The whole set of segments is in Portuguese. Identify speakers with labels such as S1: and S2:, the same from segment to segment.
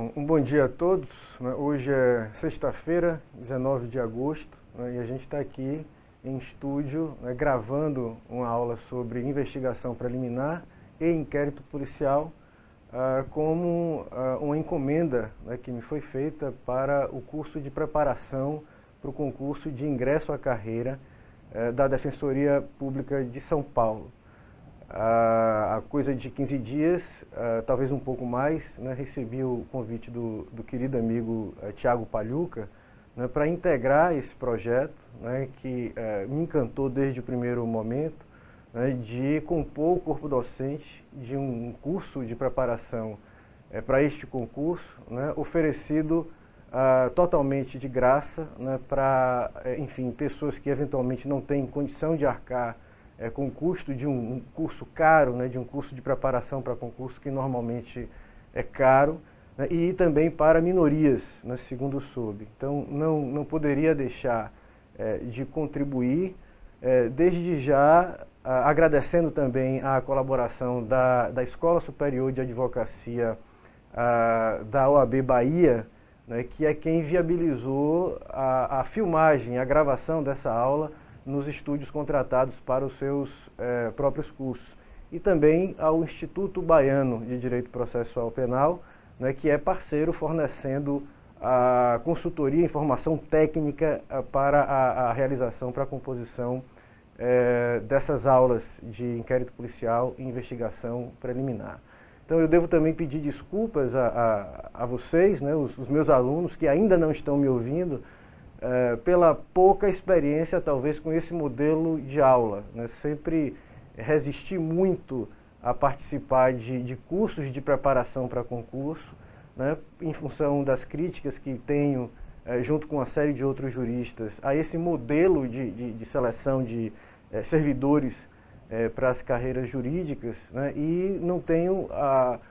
S1: Bom, um bom dia a todos, né? Hoje é sexta-feira, 19 de agosto, né? E a gente está aqui em estúdio, né, gravando uma aula sobre investigação preliminar e inquérito policial, como uma encomenda, né, que me foi feita para o curso de preparação para o concurso de ingresso à carreira da Defensoria Pública de São Paulo. Há coisa de 15 dias, talvez um pouco mais, né, recebi o convite do querido amigo Tiago Pagliuca, né, para integrar esse projeto, né, que me encantou desde o primeiro momento, né, de compor o corpo docente de um curso de preparação para este concurso, né, oferecido totalmente de graça, né, para, enfim, pessoas que eventualmente não têm condição de arcar com o custo de um curso caro, né, de um curso de preparação para concurso que normalmente é caro, né, e também para minorias, né, segundo soube. Então, não poderia deixar de contribuir, desde já agradecendo também a colaboração da Escola Superior de Advocacia da OAB Bahia, né, que é quem viabilizou a filmagem, a gravação dessa aula nos estúdios contratados para os seus próprios cursos. E também ao Instituto Baiano de Direito Processual Penal, né, que é parceiro fornecendo a consultoria e informação técnica para a realização, para a composição dessas aulas de inquérito policial e investigação preliminar. Então eu devo também pedir desculpas a vocês, né, os meus alunos que ainda não estão me ouvindo, pela pouca experiência, talvez, com esse modelo de aula, né? Sempre resisti muito a participar de cursos de preparação para concurso, né? Em função das críticas que tenho, junto com uma série de outros juristas, a esse modelo de seleção de servidores para as carreiras jurídicas, né? E não tenho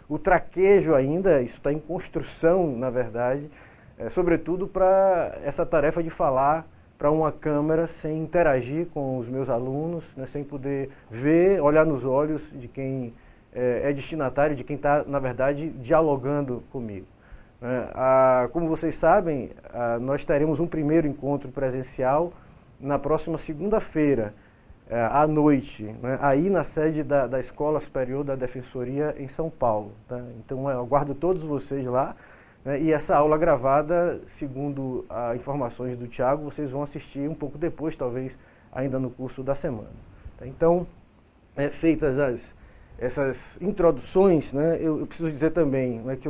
S1: o traquejo ainda, isso está em construção, na verdade, sobretudo para essa tarefa de falar para uma câmera sem interagir com os meus alunos, né, sem poder ver, olhar nos olhos de quem é destinatário, de quem está, na verdade, dialogando comigo. Como vocês sabem, nós teremos um primeiro encontro presencial na próxima segunda-feira, à noite, né, aí na sede da Escola Superior da Defensoria em São Paulo. Tá? Então eu aguardo todos vocês lá. E essa aula gravada, segundo as informações do Tiago, vocês vão assistir um pouco depois, talvez ainda no curso da semana. Então, feitas essas introduções, né, eu preciso dizer também, né, que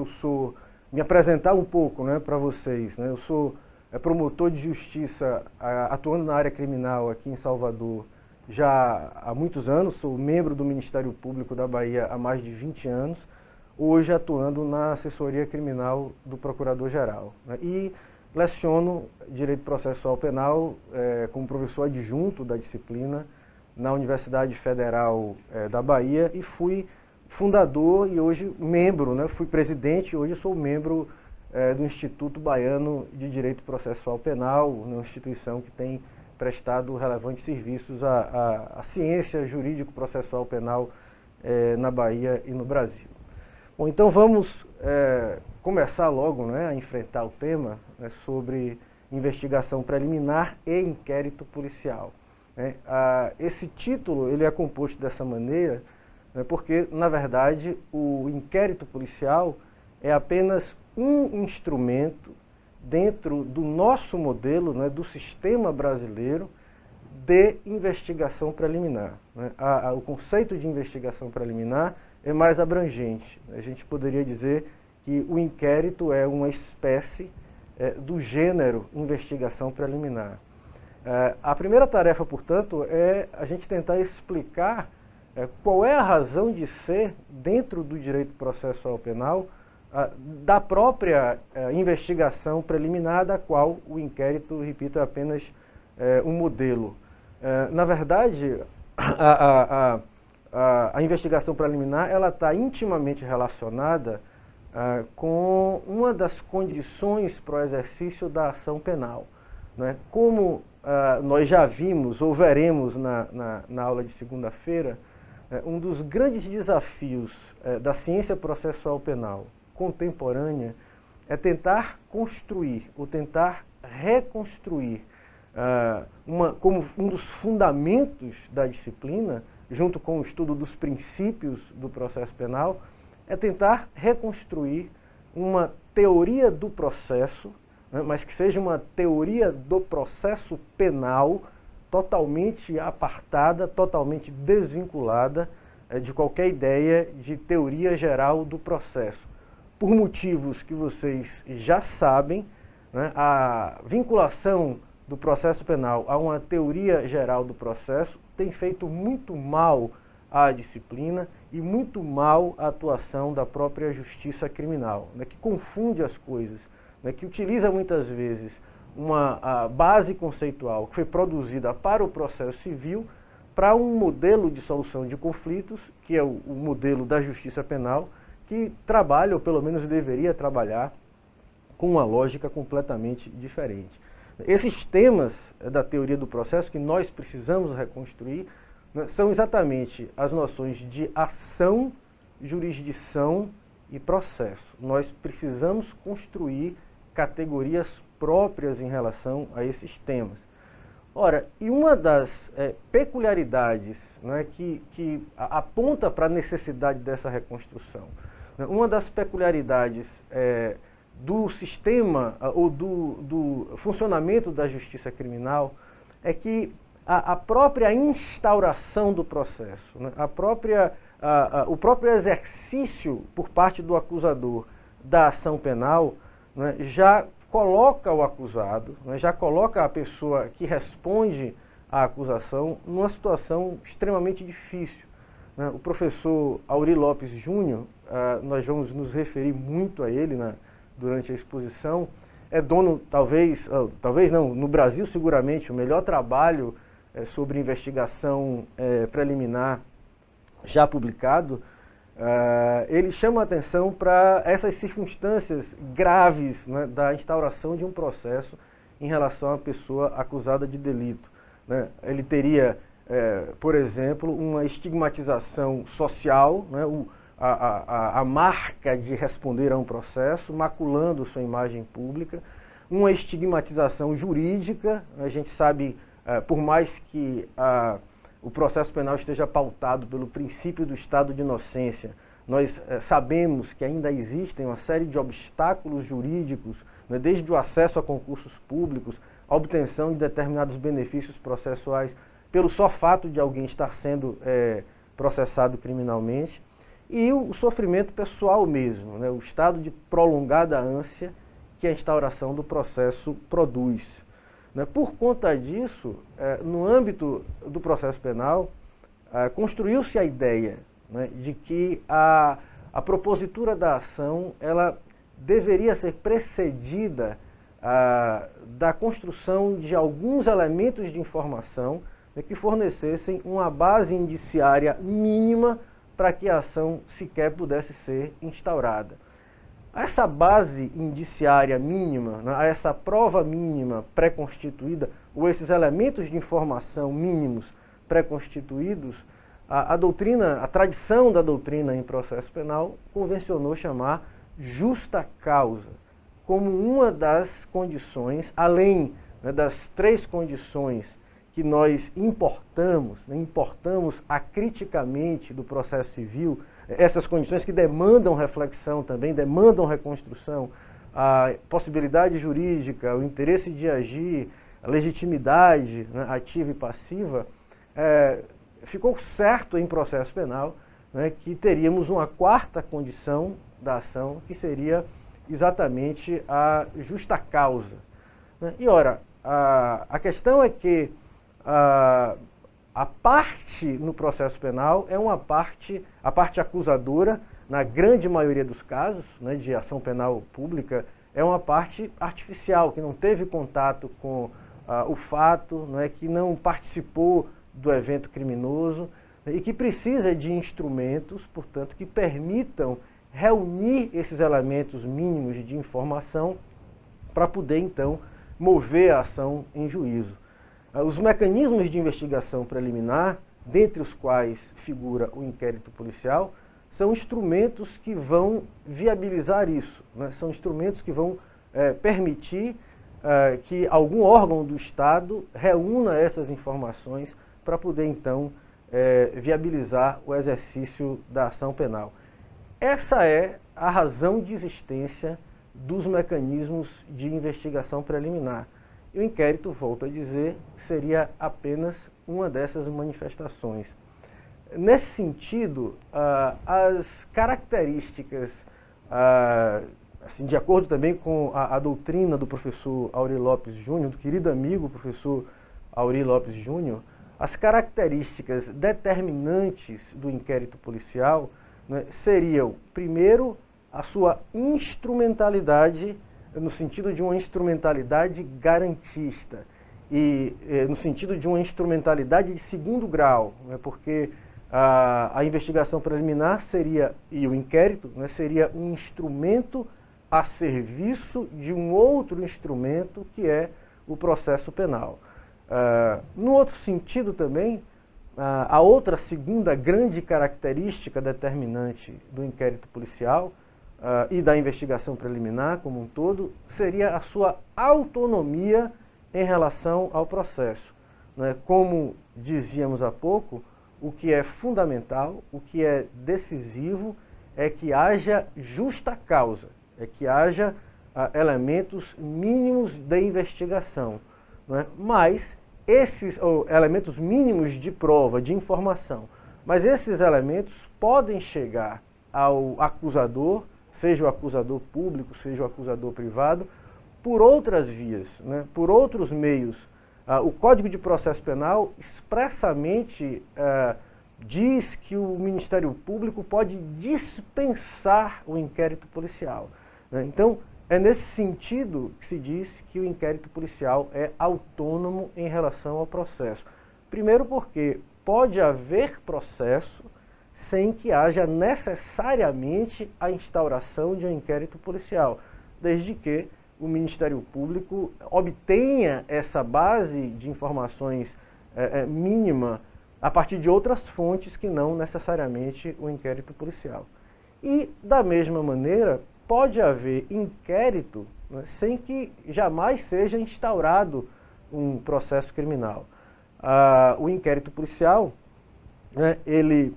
S1: me apresentar um pouco, né, para vocês. Né, eu sou promotor de justiça atuando na área criminal aqui em Salvador já há muitos anos, sou membro do Ministério Público da Bahia há mais de 20 anos, hoje atuando na assessoria criminal do Procurador-Geral, né? E leciono Direito Processual Penal como professor adjunto da disciplina na Universidade Federal da Bahia e fui fundador e hoje membro, né? Fui presidente e hoje sou membro do Instituto Baiano de Direito Processual Penal, uma instituição que tem prestado relevantes serviços à ciência jurídico-processual penal na Bahia e no Brasil. Bom, então vamos começar logo, né, a enfrentar o tema, né, sobre investigação preliminar e inquérito policial. Né? Esse título ele é composto dessa maneira, né, porque, na verdade, o inquérito policial é apenas um instrumento dentro do nosso modelo, né, do sistema brasileiro de investigação preliminar. Né? O conceito de investigação preliminar é mais abrangente. A gente poderia dizer que o inquérito é uma espécie do gênero investigação preliminar. A primeira tarefa, portanto, é a gente tentar explicar qual é a razão de ser, dentro do direito processual penal, da própria investigação preliminar, da qual o inquérito, repito, é apenas um modelo. Na verdade, a investigação preliminar ela está intimamente relacionada com uma das condições para o exercício da ação penal. Né? Como nós já vimos ou veremos na aula de segunda-feira, um dos grandes desafios da ciência processual penal contemporânea é tentar construir ou tentar reconstruir como um dos fundamentos da disciplina, junto com o estudo dos princípios do processo penal, é tentar reconstruir uma teoria do processo, né, mas que seja uma teoria do processo penal totalmente apartada, totalmente desvinculada de qualquer ideia de teoria geral do processo. Por motivos que vocês já sabem, né, a vinculação do processo penal a uma teoria geral do processo tem feito muito mal à disciplina e muito mal à atuação da própria justiça criminal, né, que confunde as coisas, né, que utiliza muitas vezes uma base conceitual que foi produzida para o processo civil para um modelo de solução de conflitos, que é o modelo da justiça penal, que trabalha, ou pelo menos deveria trabalhar, com uma lógica completamente diferente. Esses temas da teoria do processo que nós precisamos reconstruir, né, são exatamente as noções de ação, jurisdição e processo. Nós precisamos construir categorias próprias em relação a esses temas. Ora, e uma das peculiaridades, né, que aponta para a necessidade dessa reconstrução, né, uma das peculiaridades do sistema ou do funcionamento da justiça criminal é que a própria instauração do processo, né, o próprio exercício por parte do acusador da ação penal, né, já coloca o acusado, né, já coloca a pessoa que responde à acusação numa situação extremamente difícil. Né. O professor Aury Lopes Júnior, nós vamos nos referir muito a ele durante a exposição, é dono, talvez não, no Brasil seguramente, o melhor trabalho sobre investigação preliminar já publicado. Ele chama a atenção para essas circunstâncias graves, né, da instauração de um processo em relação à pessoa acusada de delito. Né. Ele teria, por exemplo, uma estigmatização social, né, a marca de responder a um processo, maculando sua imagem pública, uma estigmatização jurídica. A gente sabe, por mais que o processo penal esteja pautado pelo princípio do estado de inocência, nós sabemos que ainda existem uma série de obstáculos jurídicos, né, desde o acesso a concursos públicos, a obtenção de determinados benefícios processuais, pelo só fato de alguém estar sendo processado criminalmente, e o sofrimento pessoal mesmo, né, o estado de prolongada ânsia que a instauração do processo produz. Por conta disso, no âmbito do processo penal, construiu-se a ideia, né, de que a propositura da ação ela deveria ser precedida da construção de alguns elementos de informação, né, que fornecessem uma base indiciária mínima para que a ação sequer pudesse ser instaurada. Essa base indiciária mínima, né, essa prova mínima pré-constituída, ou esses elementos de informação mínimos pré-constituídos, a tradição da doutrina em processo penal convencionou chamar justa causa, como uma das condições, além, né, das três condições que nós importamos acriticamente do processo civil, essas condições que demandam reflexão também, demandam reconstrução, a possibilidade jurídica, o interesse de agir, a legitimidade, né, ativa e passiva, ficou certo em processo penal, né, que teríamos uma quarta condição da ação, que seria exatamente a justa causa. Né? E ora, a questão é que a parte no processo penal é a parte acusadora, na grande maioria dos casos, né, de ação penal pública, é uma parte artificial, que não teve contato com o fato, né, que não participou do evento criminoso, né, e que precisa de instrumentos, portanto, que permitam reunir esses elementos mínimos de informação para poder, então, mover a ação em juízo. Os mecanismos de investigação preliminar, dentre os quais figura o inquérito policial, são instrumentos que vão viabilizar isso, né? São instrumentos que vão permitir que algum órgão do Estado reúna essas informações para poder, então, viabilizar o exercício da ação penal. Essa é a razão de existência dos mecanismos de investigação preliminar. E o inquérito, volto a dizer, seria apenas uma dessas manifestações. Nesse sentido, as características, assim, de acordo também com a doutrina do professor Aury Lopes Júnior, do querido amigo professor Aury Lopes Júnior, as características determinantes do inquérito policial, né, seriam, primeiro, a sua instrumentalidade, no sentido de uma instrumentalidade garantista, e no sentido de uma instrumentalidade de segundo grau, né, porque a investigação preliminar seria, e o inquérito, né, seria um instrumento a serviço de um outro instrumento que é o processo penal. No outro sentido também, a outra segunda grande característica determinante do inquérito policial e da investigação preliminar como um todo seria a sua autonomia em relação ao processo, né? Como dizíamos há pouco, o que é fundamental, o que é decisivo é que haja justa causa, é que haja elementos mínimos de investigação, né? Mas esses elementos mínimos de prova, de informação, mas esses elementos podem chegar ao acusador, seja o acusador público, seja o acusador privado, por outras vias, né? Por outros meios. O Código de Processo Penal expressamente diz que o Ministério Público pode dispensar o inquérito policial, né? Então, é nesse sentido que se diz que o inquérito policial é autônomo em relação ao processo. Primeiro porque pode haver processo sem que haja necessariamente a instauração de um inquérito policial, desde que o Ministério Público obtenha essa base de informações mínima a partir de outras fontes que não necessariamente o inquérito policial. E, da mesma maneira, pode haver inquérito, né, sem que jamais seja instaurado um processo criminal. O inquérito policial, né, ele,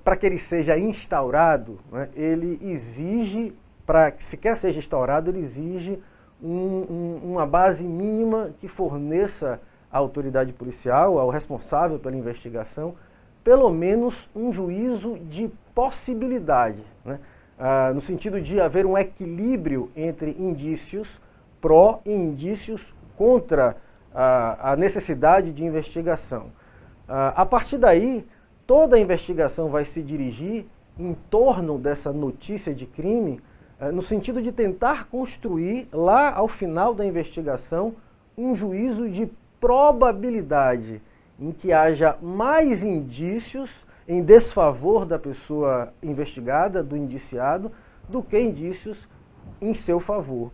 S1: para que ele seja instaurado, né, ele exige, para que sequer seja instaurado, ele exige uma base mínima que forneça à autoridade policial, ao responsável pela investigação, pelo menos um juízo de possibilidade, né? No sentido de haver um equilíbrio entre indícios pró e indícios contra a necessidade de investigação. A partir daí, toda a investigação vai se dirigir em torno dessa notícia de crime, no sentido de tentar construir, lá ao final da investigação, um juízo de probabilidade, em que haja mais indícios em desfavor da pessoa investigada, do indiciado, do que indícios em seu favor.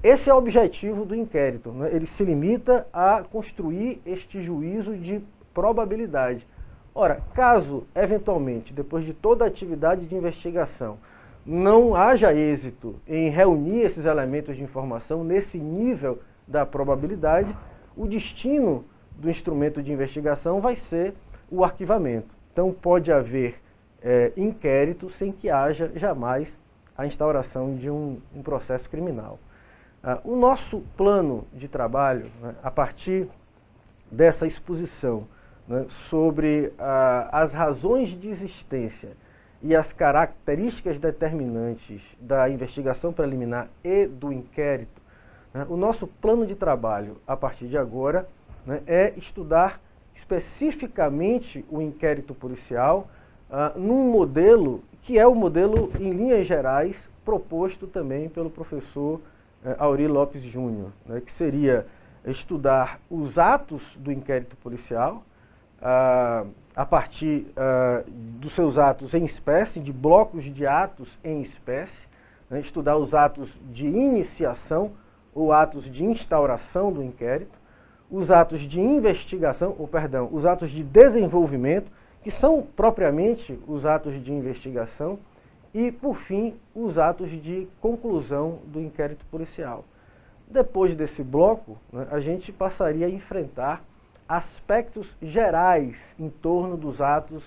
S1: Esse é o objetivo do inquérito, né? Ele se limita a construir este juízo de probabilidade. Ora, caso, eventualmente, depois de toda a atividade de investigação, não haja êxito em reunir esses elementos de informação nesse nível da probabilidade, o destino do instrumento de investigação vai ser o arquivamento. Então pode haver inquérito sem que haja jamais a instauração de um processo criminal. O nosso plano de trabalho, né, a partir dessa exposição, né, sobre as razões de existência e as características determinantes da investigação preliminar e do inquérito, né, o nosso plano de trabalho, a partir de agora, né, é estudar especificamente o inquérito policial num modelo que é o modelo, em linhas gerais, proposto também pelo professor Aury Lopes Júnior, né, que seria estudar os atos do inquérito policial, a partir dos seus atos em espécie, de blocos de atos em espécie, né, estudar os atos de iniciação ou atos de instauração do inquérito, os atos de investigação, os atos de desenvolvimento que são propriamente os atos de investigação, e, por fim, os atos de conclusão do inquérito policial. Depois desse bloco, né, a gente passaria a enfrentar aspectos gerais em torno dos atos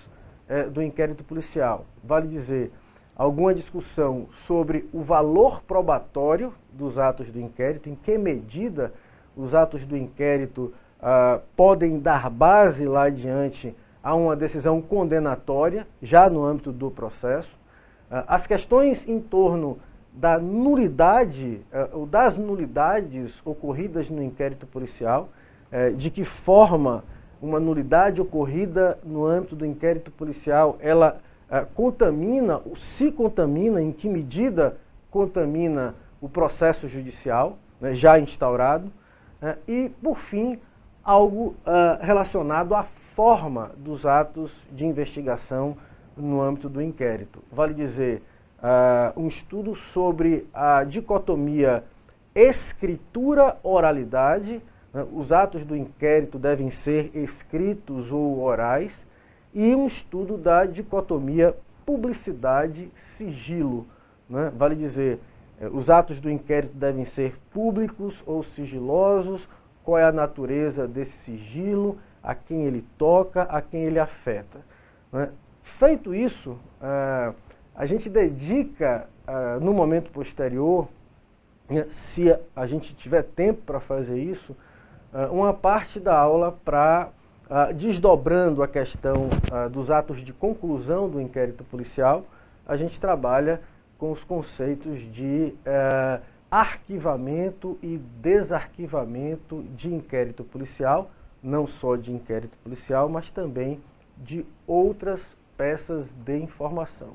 S1: do inquérito policial. Vale dizer, alguma discussão sobre o valor probatório dos atos do inquérito, em que medida os atos do inquérito podem dar base lá adiante a uma decisão condenatória, já no âmbito do processo. As questões em torno da nulidade, ou das nulidades ocorridas no inquérito policial, de que forma uma nulidade ocorrida no âmbito do inquérito policial, ela contamina, ou se contamina, em que medida contamina o processo judicial, né, já instaurado, e, por fim, algo relacionado à forma dos atos de investigação no âmbito do inquérito. Vale dizer, um estudo sobre a dicotomia escritura-oralidade, né, os atos do inquérito devem ser escritos ou orais, e um estudo da dicotomia publicidade-sigilo. Né? Vale dizer, os atos do inquérito devem ser públicos ou sigilosos, qual é a natureza desse sigilo, a quem ele toca, a quem ele afeta. Né? Feito isso, a gente dedica, no momento posterior, né, se a gente tiver tempo para fazer isso, uma parte da aula para, desdobrando a questão dos atos de conclusão do inquérito policial, a gente trabalha com os conceitos de arquivamento e desarquivamento de inquérito policial, não só de inquérito policial, mas também de outras peças de informação.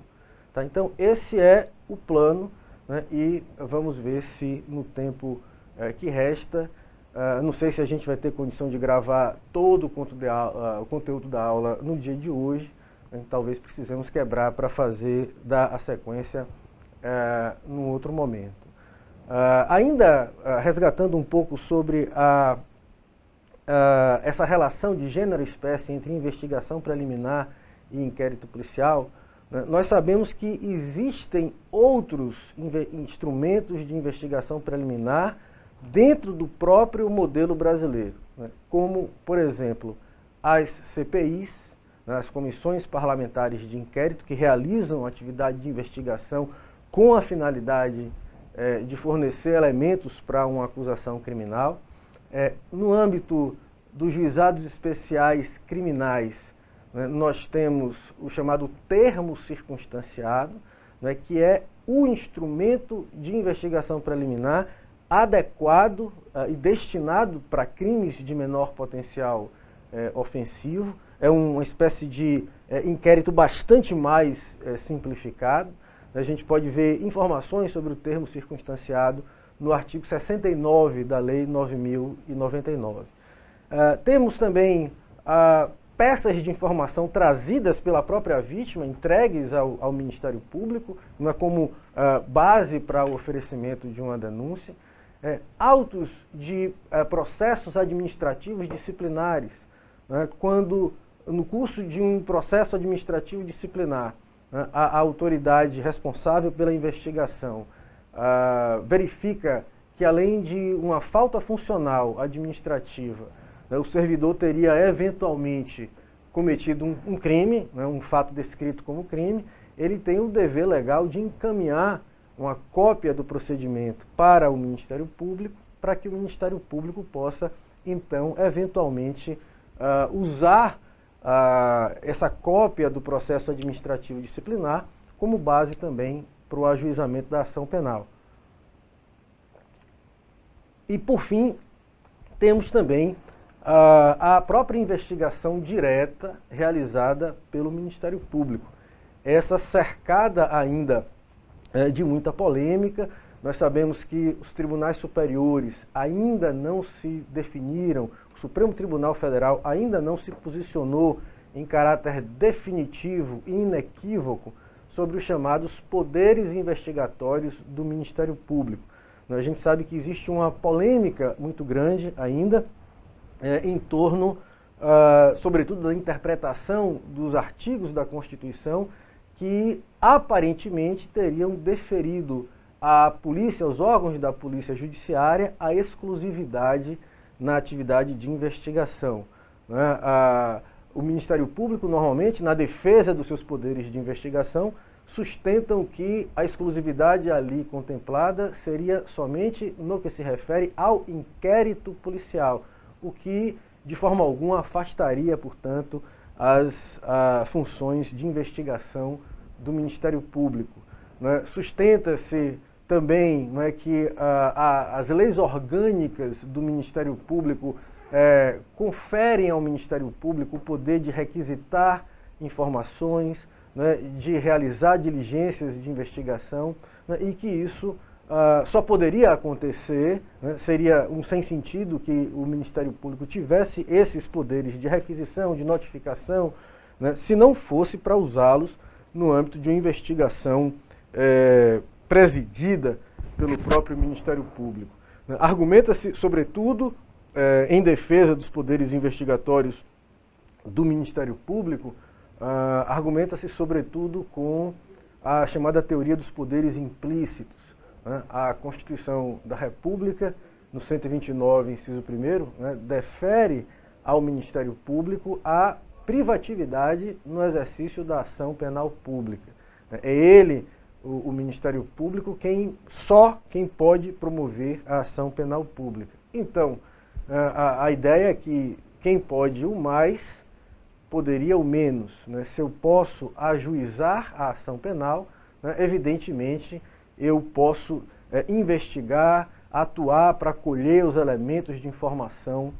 S1: Tá? Então, esse é o plano, né, e vamos ver se no tempo que resta, não sei se a gente vai ter condição de gravar todo o conteúdo da aula no dia de hoje, né, talvez precisemos quebrar para fazer a sequência num outro momento. Ainda resgatando um pouco sobre essa relação de gênero-espécie entre investigação preliminar e inquérito policial, né, nós sabemos que existem outros instrumentos de investigação preliminar dentro do próprio modelo brasileiro, né, como, por exemplo, as CPIs, né, as comissões parlamentares de inquérito, que realizam atividade de investigação com a finalidade de fornecer elementos para uma acusação criminal. No âmbito dos juizados especiais criminais, né, nós temos o chamado termo circunstanciado, né, que é o instrumento de investigação preliminar adequado e destinado para crimes de menor potencial ofensivo. É uma espécie de inquérito bastante mais simplificado. A gente pode ver informações sobre o termo circunstanciado no artigo 69 da Lei 9.099. Temos também peças de informação trazidas pela própria vítima, entregues ao Ministério Público, como base para o oferecimento de uma denúncia. Autos de processos administrativos disciplinares, né, quando no curso de um processo administrativo disciplinar, né, a autoridade responsável pela investigação verifica que, além de uma falta funcional administrativa, né, o servidor teria eventualmente cometido um crime, né, um fato descrito como crime, ele tem o dever legal de encaminhar uma cópia do procedimento para o Ministério Público, para que o Ministério Público possa, então, eventualmente, usar essa cópia do processo administrativo disciplinar como base também para o ajuizamento da ação penal. E, por fim, temos também a própria investigação direta realizada pelo Ministério Público. Essa cercada ainda de muita polêmica. Nós sabemos que os tribunais superiores ainda não se definiram, o Supremo Tribunal Federal ainda não se posicionou em caráter definitivo e inequívoco sobre os chamados poderes investigatórios do Ministério Público. A gente sabe que existe uma polêmica muito grande ainda em torno sobretudo da interpretação dos artigos da Constituição, que aparentemente teriam deferido à polícia, aos órgãos da polícia judiciária, a exclusividade na atividade de investigação. O Ministério Público, normalmente, na defesa dos seus poderes de investigação, sustentam que a exclusividade ali contemplada seria somente no que se refere ao inquérito policial, o que, de forma alguma, afastaria, portanto, as funções de investigação do Ministério Público. Sustenta-se também que as leis orgânicas do Ministério Público conferem ao Ministério Público o poder de requisitar informações, de realizar diligências de investigação, e que isso só poderia acontecer, seria um sem-sentido que o Ministério Público tivesse esses poderes de requisição, de notificação, se não fosse para usá-los no âmbito de uma investigação presidida pelo próprio Ministério Público. Argumenta-se, sobretudo, em defesa dos poderes investigatórios do Ministério Público, argumenta-se, sobretudo, com a chamada teoria dos poderes implícitos. A Constituição da República, no 129, inciso 1º, defere ao Ministério Público a privatividade no exercício da ação penal pública. É ele, o Ministério Público, quem pode promover a ação penal pública. Então, a ideia é que quem pode o mais poderia o menos. Se eu posso ajuizar a ação penal, evidentemente eu posso investigar, atuar para colher os elementos de informação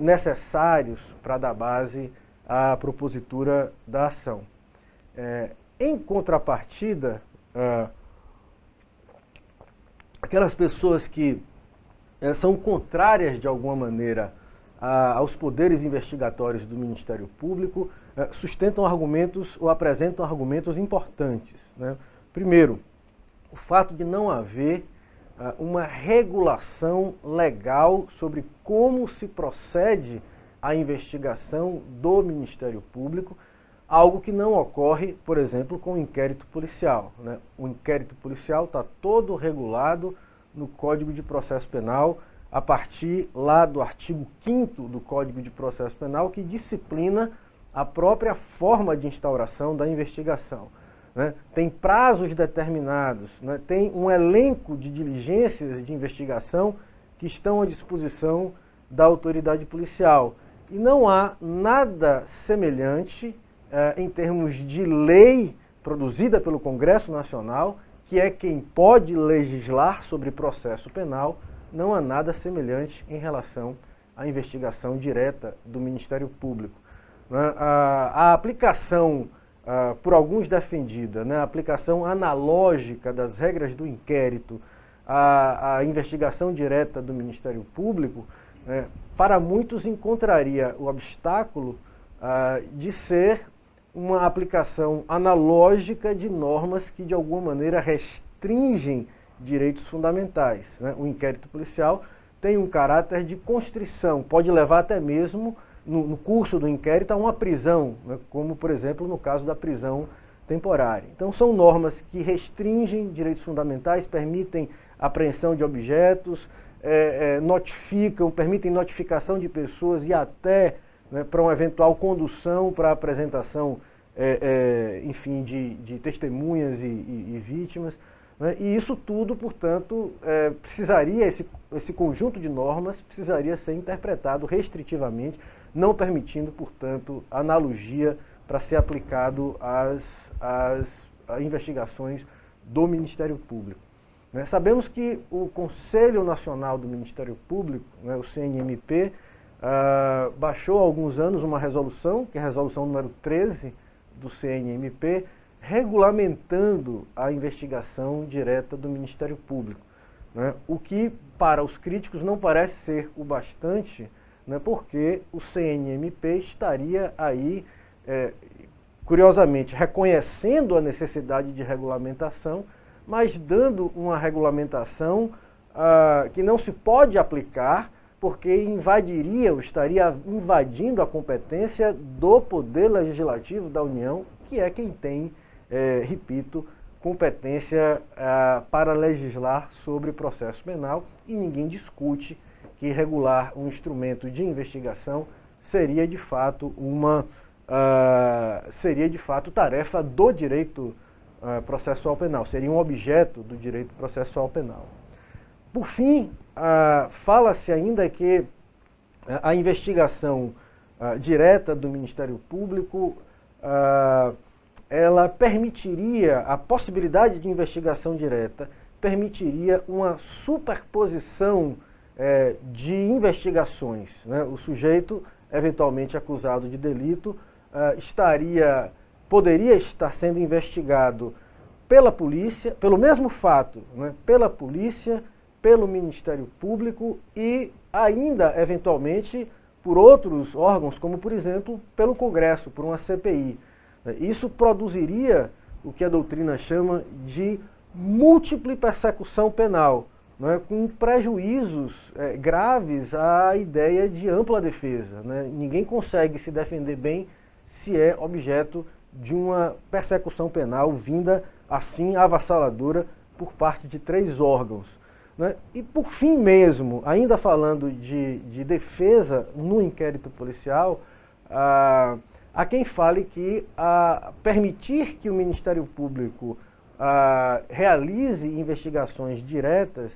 S1: necessários para dar base à propositura da ação. Em contrapartida, aquelas pessoas que são contrárias de alguma maneira aos poderes investigatórios do Ministério Público, sustentam argumentos ou apresentam argumentos importantes. Primeiro, o fato de não haver uma regulação legal sobre como se procede a investigação do Ministério Público, algo que não ocorre, por exemplo, com o inquérito policial. O inquérito policial está todo regulado no Código de Processo Penal, a partir lá do artigo 5º do Código de Processo Penal, que disciplina a própria forma de instauração da investigação. Tem prazos determinados, tem um elenco de diligências de investigação que estão à disposição da autoridade policial. E não há nada semelhante em termos de lei produzida pelo Congresso Nacional, que é quem pode legislar sobre processo penal, não há nada semelhante em relação à investigação direta do Ministério Público. A aplicação, por alguns defendida, a aplicação analógica das regras do inquérito à investigação direta do Ministério Público, para muitos encontraria o obstáculo de ser uma aplicação analógica de normas que de alguma maneira restringem direitos fundamentais. O inquérito policial tem um caráter de constrição, pode levar até mesmo, no curso do inquérito, a uma prisão, como, por exemplo, no caso da prisão temporária. Então, são normas que restringem direitos fundamentais, permitem apreensão de objetos, permitem notificação de pessoas e até para uma eventual condução para a apresentação, enfim, de testemunhas e vítimas. E isso tudo, portanto, esse conjunto de normas precisaria ser interpretado restritivamente, não permitindo, portanto, analogia para ser aplicado às investigações do Ministério Público. Sabemos que o Conselho Nacional do Ministério Público, o CNMP, baixou há alguns anos uma resolução, que é a resolução número 13 do CNMP, regulamentando a investigação direta do Ministério Público. O que, para os críticos, não parece ser o bastante, porque o CNMP estaria aí, curiosamente, reconhecendo a necessidade de regulamentação, mas dando uma regulamentação que não se pode aplicar porque invadiria ou estaria invadindo a competência do Poder Legislativo da União, que é quem tem, repito, competência para legislar sobre processo penal, e ninguém discute que regular um instrumento de investigação seria de fato tarefa do direito processual penal, seria um objeto do direito processual penal. Por fim, fala-se ainda que a investigação direta do Ministério Público, ela permitiria, a possibilidade de investigação direta, permitiria uma superposição de investigações, né? O sujeito, eventualmente acusado de delito, poderia estar sendo investigado pela polícia, pelo mesmo fato, né? Pela polícia, pelo Ministério Público e ainda, eventualmente, por outros órgãos, como, por exemplo, pelo Congresso, por uma CPI. Isso produziria o que a doutrina chama de múltipla persecução penal, né, com prejuízos graves à ideia de ampla defesa, né? Ninguém consegue se defender bem se é objeto de uma persecução penal vinda assim avassaladora por parte de 3 órgãos. Né? E por fim mesmo, ainda falando de defesa no inquérito policial, há quem fale que permitir que o Ministério Público realize investigações diretas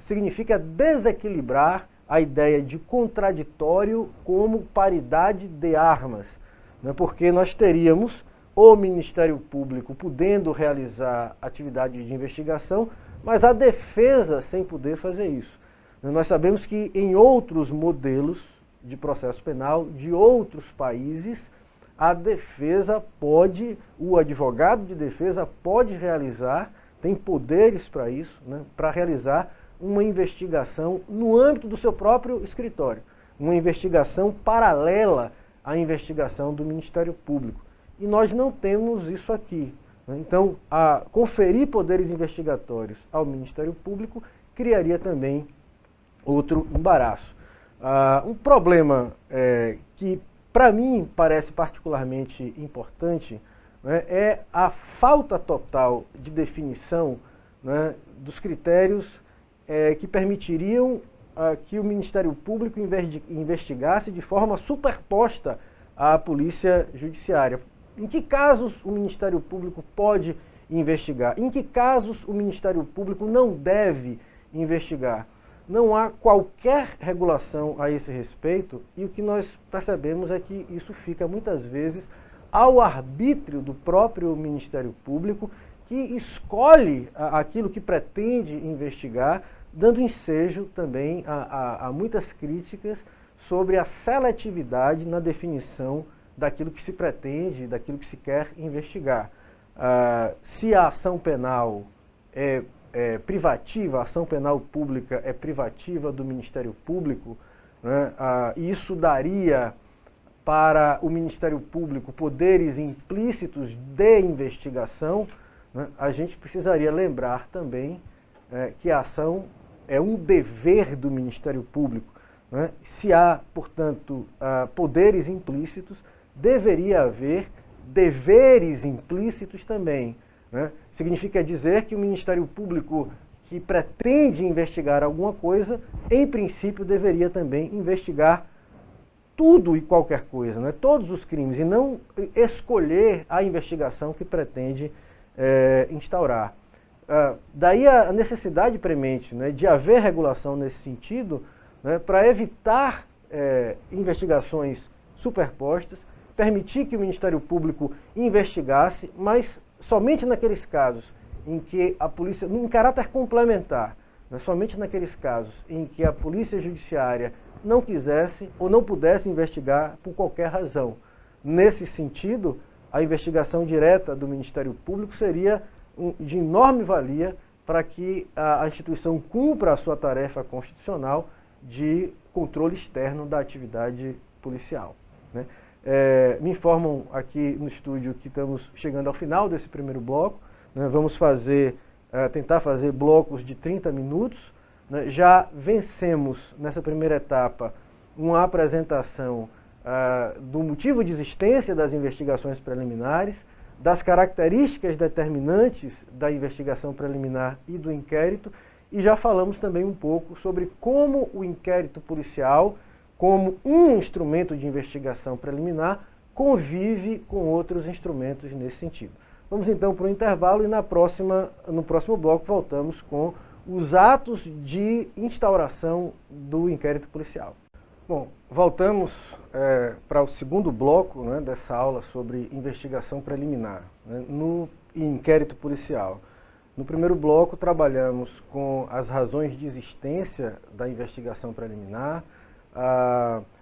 S1: significa desequilibrar a ideia de contraditório como paridade de armas, né? Porque nós teríamos o Ministério Público podendo realizar atividade de investigação, mas a defesa sem poder fazer isso. Nós sabemos que em outros modelos de processo penal de outros países, a defesa pode, o advogado de defesa pode realizar, tem poderes para isso, né, para realizar uma investigação no âmbito do seu próprio escritório, uma investigação paralela à investigação do Ministério Público. E nós não temos isso aqui. Então, conferir poderes investigatórios ao Ministério Público criaria também outro embaraço. Um problema que, para mim, parece particularmente importante, né, é a falta total de definição, né, dos critérios que permitiriam que o Ministério Público investigasse de forma superposta à Polícia Judiciária. Em que casos o Ministério Público pode investigar? Em que casos o Ministério Público não deve investigar? Não há qualquer regulação a esse respeito, e o que nós percebemos é que isso fica muitas vezes ao arbítrio do próprio Ministério Público, que escolhe aquilo que pretende investigar, dando ensejo também a muitas críticas sobre a seletividade na definição daquilo que se pretende, daquilo que se quer investigar. Se a ação penal é privativa, a ação penal pública é privativa do Ministério Público, né, isso daria para o Ministério Público poderes implícitos de investigação, né, a gente precisaria lembrar também que a ação é um dever do Ministério Público. Né? Se há, portanto, poderes implícitos, deveria haver deveres implícitos também. Né? Significa dizer que o Ministério Público que pretende investigar alguma coisa, em princípio deveria também investigar tudo e qualquer coisa, né? Todos os crimes, e não escolher a investigação que pretende instaurar. Daí a necessidade premente, né, de haver regulação nesse sentido, né, para evitar investigações superpostas, permitir que o Ministério Público investigasse, mas somente naqueles casos em que a polícia, em caráter complementar, né, somente naqueles casos em que a Polícia Judiciária não quisesse ou não pudesse investigar por qualquer razão. Nesse sentido, a investigação direta do Ministério Público seria de enorme valia para que a instituição cumpra a sua tarefa constitucional de controle externo da atividade policial. Né? Me informam aqui no estúdio que estamos chegando ao final desse primeiro bloco. Né? Vamos tentar fazer blocos de 30 minutos, né, já vencemos nessa primeira etapa uma apresentação do motivo de existência das investigações preliminares, das características determinantes da investigação preliminar e do inquérito, e já falamos também um pouco sobre como o inquérito policial, como um instrumento de investigação preliminar, convive com outros instrumentos nesse sentido. Vamos então para o intervalo e no próximo bloco voltamos com os atos de instauração do inquérito policial. Bom, voltamos para o segundo bloco, né, dessa aula sobre investigação preliminar, né, no inquérito policial. No primeiro bloco trabalhamos com as razões de existência da investigação preliminar,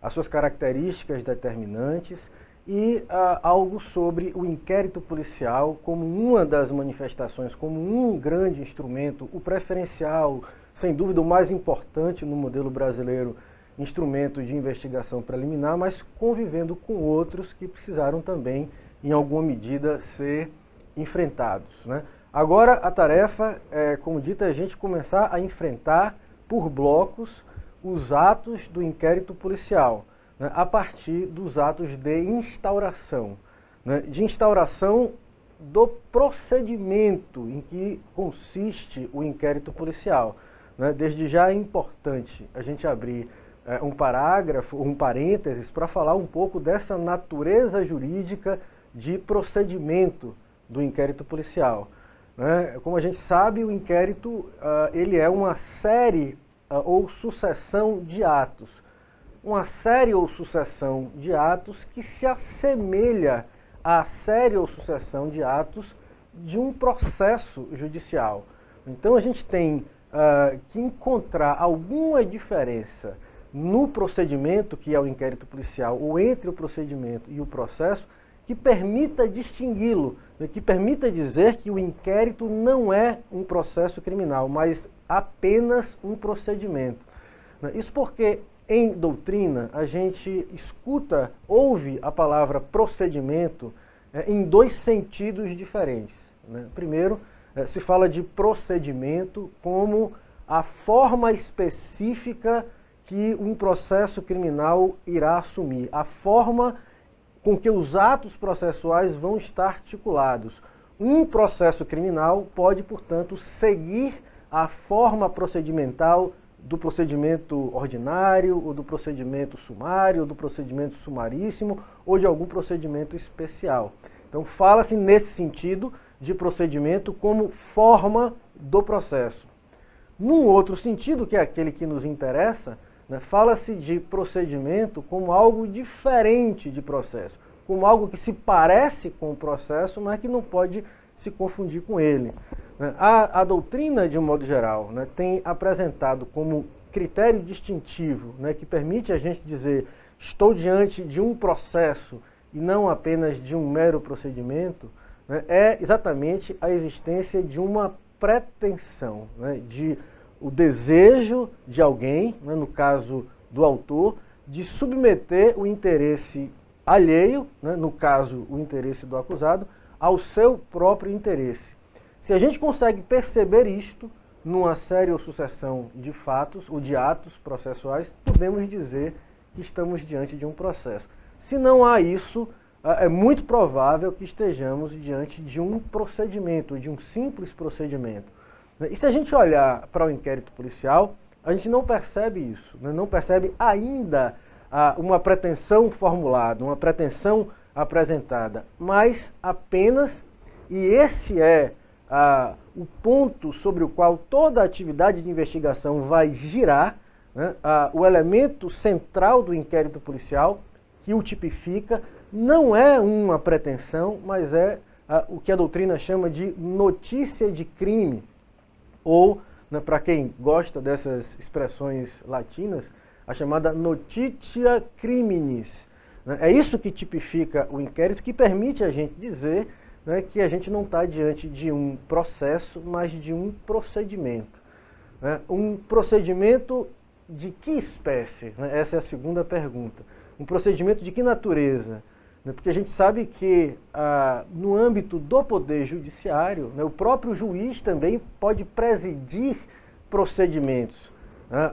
S1: as suas características determinantes e algo sobre o inquérito policial como uma das manifestações, como um grande instrumento, o preferencial, sem dúvida o mais importante no modelo brasileiro, instrumento de investigação preliminar, mas convivendo com outros que precisaram também, em alguma medida, ser enfrentados, né? Agora a tarefa é, como dito, a gente começar a enfrentar por blocos os atos do inquérito policial, né, a partir dos atos de instauração, né, de instauração do procedimento em que consiste o inquérito policial, né. Desde já é importante a gente abrir um parágrafo, um parênteses, para falar um pouco dessa natureza jurídica de procedimento do inquérito policial. Né? Como a gente sabe, o inquérito ele é uma série ou sucessão de atos. Uma série ou sucessão de atos que se assemelha à série ou sucessão de atos de um processo judicial. Então a gente tem que encontrar alguma diferença no procedimento, que é o inquérito policial, ou entre o procedimento e o processo, que permita distingui-lo, que permita dizer que o inquérito não é um processo criminal, mas apenas um procedimento. Isso porque, em doutrina, a gente escuta, ouve a palavra procedimento em dois sentidos diferentes. Primeiro, se fala de procedimento como a forma específica que um processo criminal irá assumir, a forma com que os atos processuais vão estar articulados. Um processo criminal pode, portanto, seguir a forma procedimental do procedimento ordinário, ou do procedimento sumário, ou do procedimento sumaríssimo, ou de algum procedimento especial. Então, fala-se nesse sentido de procedimento como forma do processo. Num outro sentido, que é aquele que nos interessa, fala-se de procedimento como algo diferente de processo, como algo que se parece com o processo, mas que não pode se confundir com ele. A doutrina, de um modo geral, tem apresentado como critério distintivo, que permite a gente dizer estou diante de um processo e não apenas de um mero procedimento, é exatamente a existência de uma pretensão, de o desejo de alguém, no caso do autor, de submeter o interesse alheio, no caso o interesse do acusado, ao seu próprio interesse. Se a gente consegue perceber isto numa série ou sucessão de fatos ou de atos processuais, podemos dizer que estamos diante de um processo. Se não há isso, é muito provável que estejamos diante de um procedimento, de um simples procedimento. E se a gente olhar para o inquérito policial, a gente não percebe isso, não percebe ainda uma pretensão formulada, uma pretensão apresentada, mas apenas, e esse é o ponto sobre o qual toda a atividade de investigação vai girar, o elemento central do inquérito policial, que o tipifica, não é uma pretensão, mas é o que a doutrina chama de notícia de crime, ou, para quem gosta dessas expressões latinas, a chamada notitia criminis. É isso que tipifica o inquérito, que permite a gente dizer que a gente não está diante de um processo, mas de um procedimento. Um procedimento de que espécie? Essa é a segunda pergunta. Um procedimento de que natureza? Porque a gente sabe que no âmbito do poder judiciário, o próprio juiz também pode presidir procedimentos. né,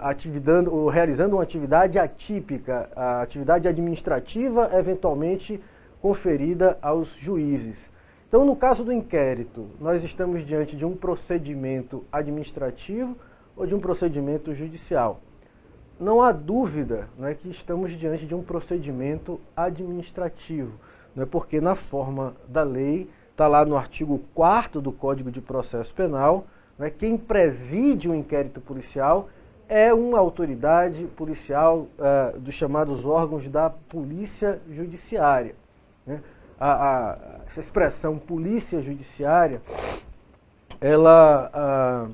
S1: ou realizando uma atividade atípica, a atividade administrativa eventualmente conferida aos juízes. Então, no caso do inquérito, nós estamos diante de um procedimento administrativo ou de um procedimento judicial. Não há dúvida, né, que estamos diante de um procedimento administrativo, né, porque na forma da lei, está lá no artigo 4º do Código de Processo Penal, né, quem preside o inquérito policial é uma autoridade policial dos chamados órgãos da Polícia Judiciária, né? Essa expressão polícia judiciária, ela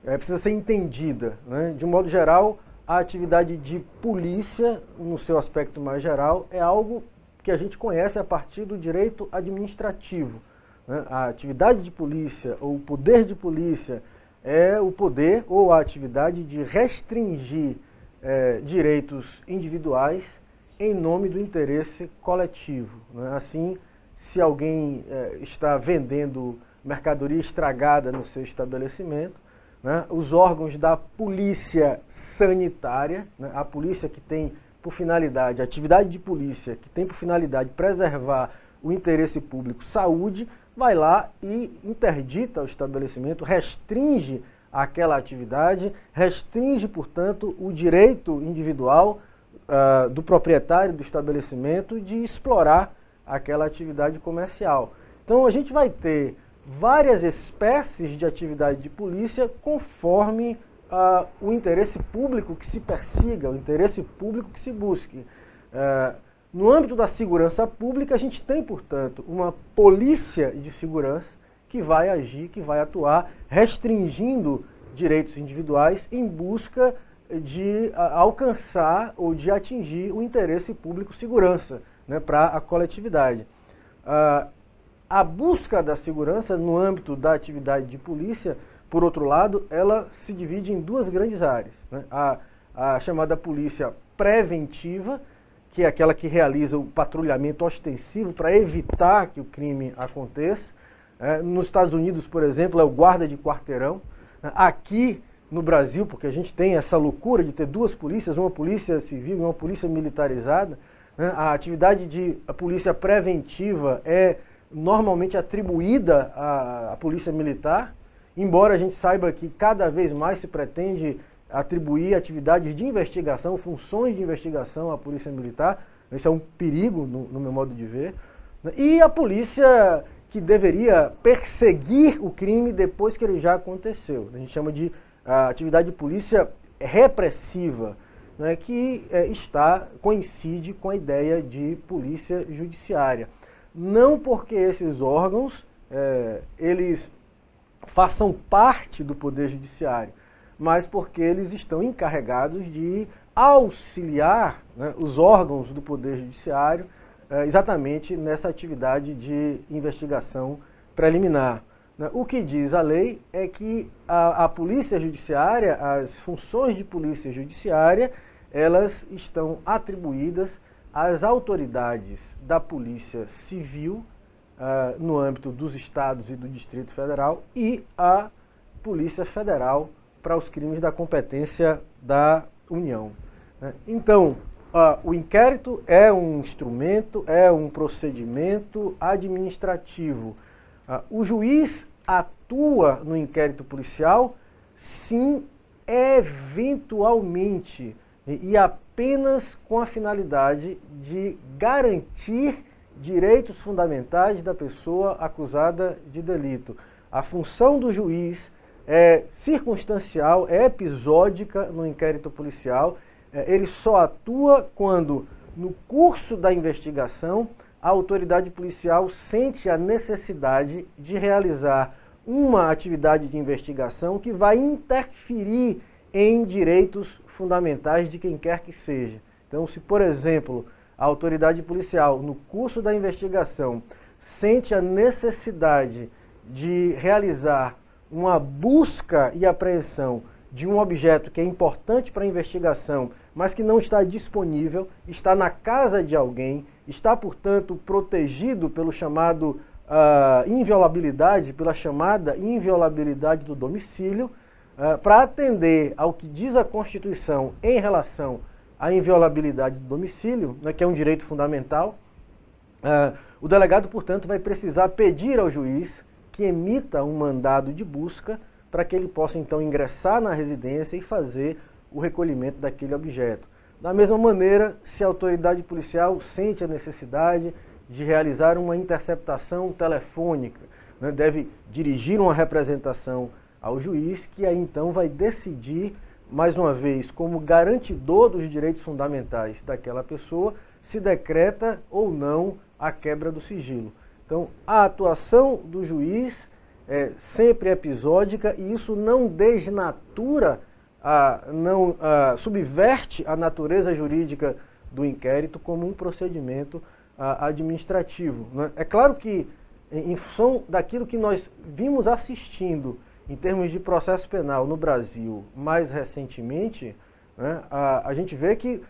S1: precisa ser entendida, né? De um modo geral, a atividade de polícia, no seu aspecto mais geral, é algo que a gente conhece a partir do direito administrativo, né? A atividade de polícia, ou o poder de polícia, é o poder ou a atividade de restringir direitos individuais em nome do interesse coletivo, né? Assim, se alguém está vendendo mercadoria estragada no seu estabelecimento, né, os órgãos da polícia sanitária, né, a polícia que tem por finalidade, a atividade de polícia que tem por finalidade preservar o interesse público, saúde, vai lá e interdita o estabelecimento, restringe aquela atividade, restringe, portanto, o direito individual do proprietário do estabelecimento de explorar aquela atividade comercial. Então a gente vai ter várias espécies de atividade de polícia conforme o interesse público que se persiga, o interesse público que se busque. No âmbito da segurança pública, a gente tem, portanto, uma polícia de segurança que vai agir, que vai atuar, restringindo direitos individuais em busca de alcançar ou de atingir o interesse público segurança, né, para a coletividade. A busca da segurança no âmbito da atividade de polícia, por outro lado, ela se divide em duas grandes áreas, né? A chamada polícia preventiva, que é aquela que realiza o patrulhamento ostensivo para evitar que o crime aconteça. Nos Estados Unidos, por exemplo, é o guarda de quarteirão. Aqui no Brasil, porque a gente tem essa loucura de ter duas polícias, uma polícia civil e uma polícia militarizada, né? A atividade de polícia preventiva é normalmente atribuída à polícia militar, embora a gente saiba que cada vez mais se pretende atribuir atividades de investigação, funções de investigação à polícia militar. Isso é um perigo no meu modo de ver. E a polícia que deveria perseguir o crime depois que ele já aconteceu. A gente chama de atividade de polícia repressiva, né, que coincide com a ideia de polícia judiciária. Não porque esses órgãos eles façam parte do Poder Judiciário, mas porque eles estão encarregados de auxiliar, né, os órgãos do Poder Judiciário exatamente nessa atividade de investigação preliminar. O que diz a lei é que a Polícia Judiciária, as funções de Polícia Judiciária, elas estão atribuídas às autoridades da Polícia Civil, no âmbito dos estados e do Distrito Federal, e à Polícia Federal para os crimes da competência da União. Então, o inquérito é um instrumento, é um procedimento administrativo. O juiz atua no inquérito policial, sim, eventualmente, e apenas com a finalidade de garantir direitos fundamentais da pessoa acusada de delito. A função do juiz é circunstancial, é episódica no inquérito policial. Ele só atua quando, no curso da investigação, a autoridade policial sente a necessidade de realizar uma atividade de investigação que vai interferir em direitos fundamentais de quem quer que seja. Então, se, por exemplo, a autoridade policial, no curso da investigação, sente a necessidade de realizar uma busca e apreensão de um objeto que é importante para a investigação, mas que não está disponível, está na casa de alguém, está, portanto, protegido pelo chamado inviolabilidade, pela chamada inviolabilidade do domicílio, para atender ao que diz a Constituição em relação à inviolabilidade do domicílio, né, que é um direito fundamental, o delegado, portanto, vai precisar pedir ao juiz que emita um mandado de busca para que ele possa, então, ingressar na residência e fazer o recolhimento daquele objeto. Da mesma maneira, se a autoridade policial sente a necessidade de realizar uma interceptação telefônica, né, deve dirigir uma representação ao juiz, que aí então vai decidir, mais uma vez, como garantidor dos direitos fundamentais daquela pessoa, se decreta ou não a quebra do sigilo. Então, a atuação do juiz é sempre episódica e isso não desnatura, não subverte a natureza jurídica do inquérito como um procedimento administrativo, né? É claro que, em função daquilo que nós vimos assistindo em termos de processo penal no Brasil mais recentemente, né, a gente vê que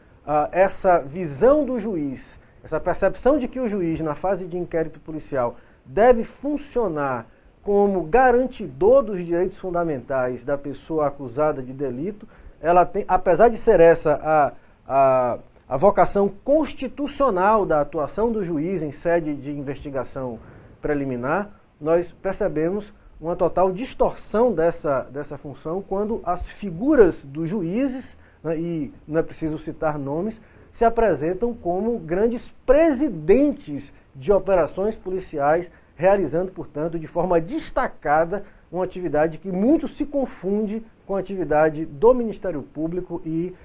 S1: essa visão do juiz, essa percepção de que o juiz, na fase de inquérito policial, deve funcionar como garantidor dos direitos fundamentais da pessoa acusada de delito, ela tem, apesar de ser essa a vocação constitucional da atuação do juiz em sede de investigação preliminar, nós percebemos uma total distorção dessa função quando as figuras dos juízes, né, e não é preciso citar nomes, se apresentam como grandes presidentes de operações policiais, realizando, portanto, de forma destacada uma atividade que muito se confunde com a atividade do Ministério Público e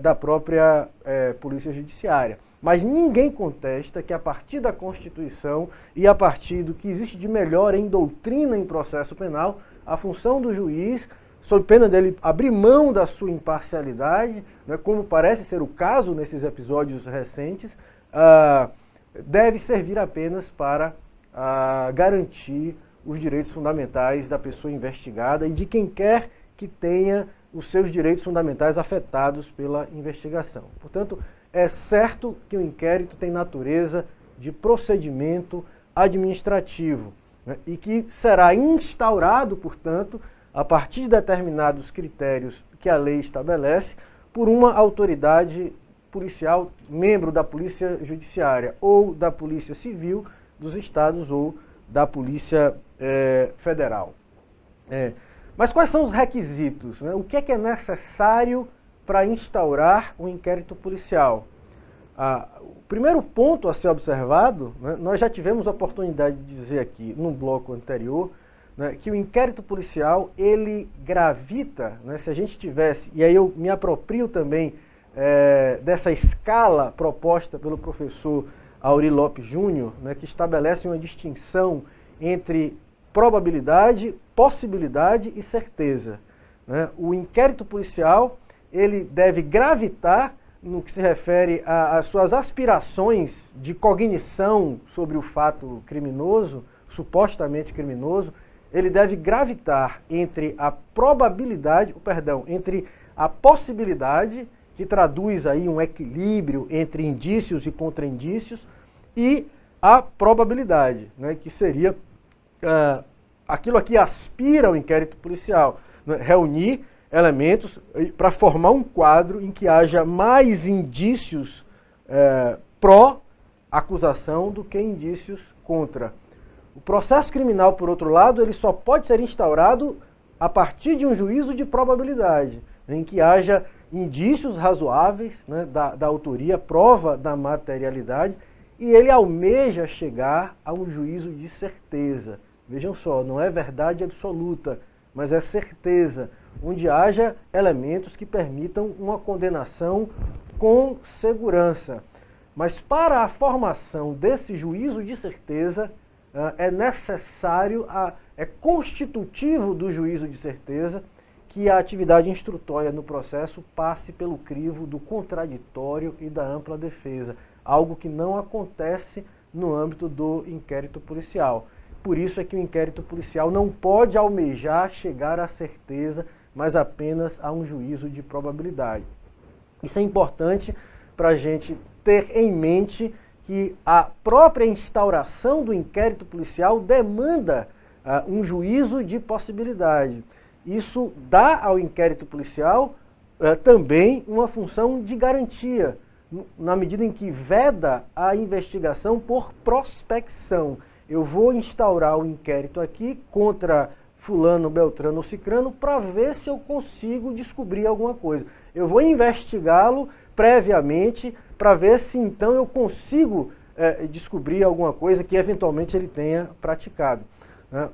S1: da própria Polícia Judiciária. Mas ninguém contesta que a partir da Constituição e a partir do que existe de melhor em doutrina em processo penal, a função do juiz, sob pena dele abrir mão da sua imparcialidade, né, como parece ser o caso nesses episódios recentes, deve servir apenas para garantir os direitos fundamentais da pessoa investigada e de quem quer que tenha os seus direitos fundamentais afetados pela investigação. Portanto, é certo que o inquérito tem natureza de procedimento administrativo, né, e que será instaurado, portanto, a partir de determinados critérios que a lei estabelece, por uma autoridade policial, membro da Polícia Judiciária ou da Polícia Civil dos Estados ou da Polícia Federal. Mas quais são os requisitos, né? O que é necessário para instaurar um inquérito policial? O primeiro ponto a ser observado, né, nós já tivemos a oportunidade de dizer aqui num bloco anterior, né, que o inquérito policial, ele gravita, né, se a gente tivesse, e aí eu me aproprio também dessa escala proposta pelo professor Aury Lopes Júnior, né, que estabelece uma distinção entre probabilidade, possibilidade e certeza, né? O inquérito policial, ele deve gravitar no que se refere às suas aspirações de cognição sobre o fato criminoso, supostamente criminoso, ele deve gravitar entre a probabilidade, entre a possibilidade, que traduz aí um equilíbrio entre indícios e contraindícios, e a probabilidade, né, que seria aquilo a que aspira o inquérito policial, né, reunir elementos para formar um quadro em que haja mais indícios pró-acusação do que indícios contra. O processo criminal, por outro lado, ele só pode ser instaurado a partir de um juízo de probabilidade, em que haja indícios razoáveis, né, da autoria, prova da materialidade, e ele almeja chegar a um juízo de certeza. Vejam só, não é verdade absoluta, mas é certeza, onde haja elementos que permitam uma condenação com segurança. Mas para a formação desse juízo de certeza, é necessário, é constitutivo do juízo de certeza, que a atividade instrutória no processo passe pelo crivo do contraditório e da ampla defesa, algo que não acontece no âmbito do inquérito policial. Por isso é que o inquérito policial não pode almejar chegar à certeza, mas apenas a um juízo de probabilidade. Isso é importante para a gente ter em mente que a própria instauração do inquérito policial demanda um juízo de possibilidade. isso dá ao inquérito policial também uma função de garantia, na medida em que veda a investigação por prospecção. Eu vou instaurar o inquérito aqui contra fulano, beltrano ou cicrano para ver se eu consigo descobrir alguma coisa. Eu vou investigá-lo previamente para ver se então eu consigo descobrir alguma coisa que eventualmente ele tenha praticado.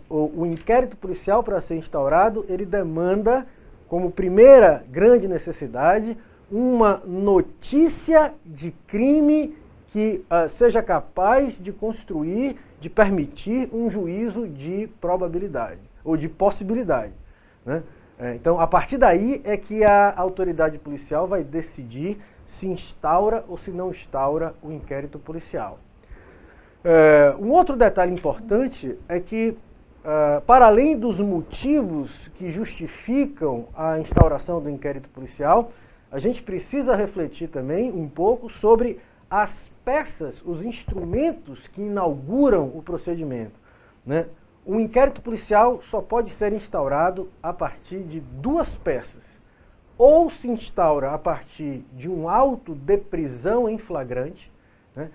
S1: O inquérito policial, para ser instaurado, ele demanda, como primeira grande necessidade, uma notícia de crime que seja capaz de construir, de permitir um juízo de probabilidade, ou de possibilidade, né? Então, a partir daí é que a autoridade policial vai decidir se instaura ou se não instaura o inquérito policial. Um outro detalhe importante é que, para além dos motivos que justificam a instauração do inquérito policial, a gente precisa refletir também um pouco sobre as peças, os instrumentos que inauguram o procedimento, né? O inquérito policial só pode ser instaurado a partir de duas peças. Ou se instaura a partir de um auto de prisão em flagrante, né?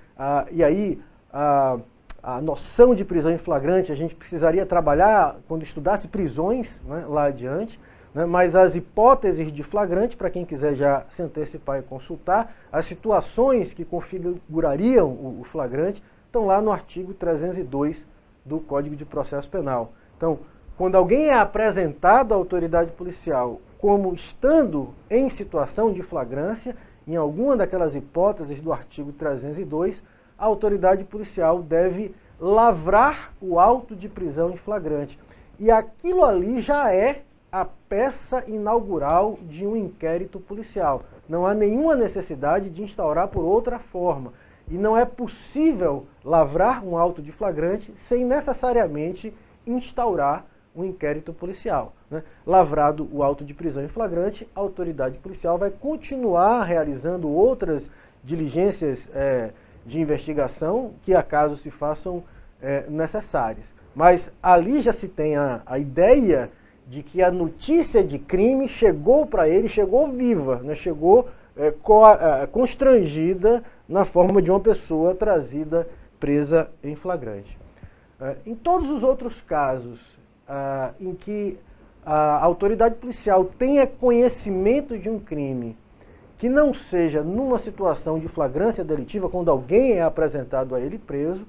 S1: E aí a noção de prisão em flagrante a gente precisaria trabalhar quando estudasse prisões, né, lá adiante, né? Mas as hipóteses de flagrante, para quem quiser já se antecipar e consultar, as situações que configurariam o flagrante estão lá no artigo 302 do Código de Processo Penal. Então, quando alguém é apresentado à autoridade policial como estando em situação de flagrância, em alguma daquelas hipóteses do artigo 302, a autoridade policial deve lavrar o auto de prisão em flagrante. E aquilo ali já é a peça inaugural de um inquérito policial. Não há nenhuma necessidade de instaurar por outra forma. E não é possível lavrar um auto de flagrante sem necessariamente instaurar um inquérito policial, né? Lavrado o auto de prisão em flagrante, a autoridade policial vai continuar realizando outras diligências de investigação que acaso se façam necessárias. Mas ali já se tem a ideia de que a notícia de crime chegou para ele, chegou viva, né? Chegou constrangida na forma de uma pessoa trazida presa em flagrante. Em todos os outros casos em que a autoridade policial tenha conhecimento de um crime que não seja numa situação de flagrância delitiva, quando alguém é apresentado a ele preso,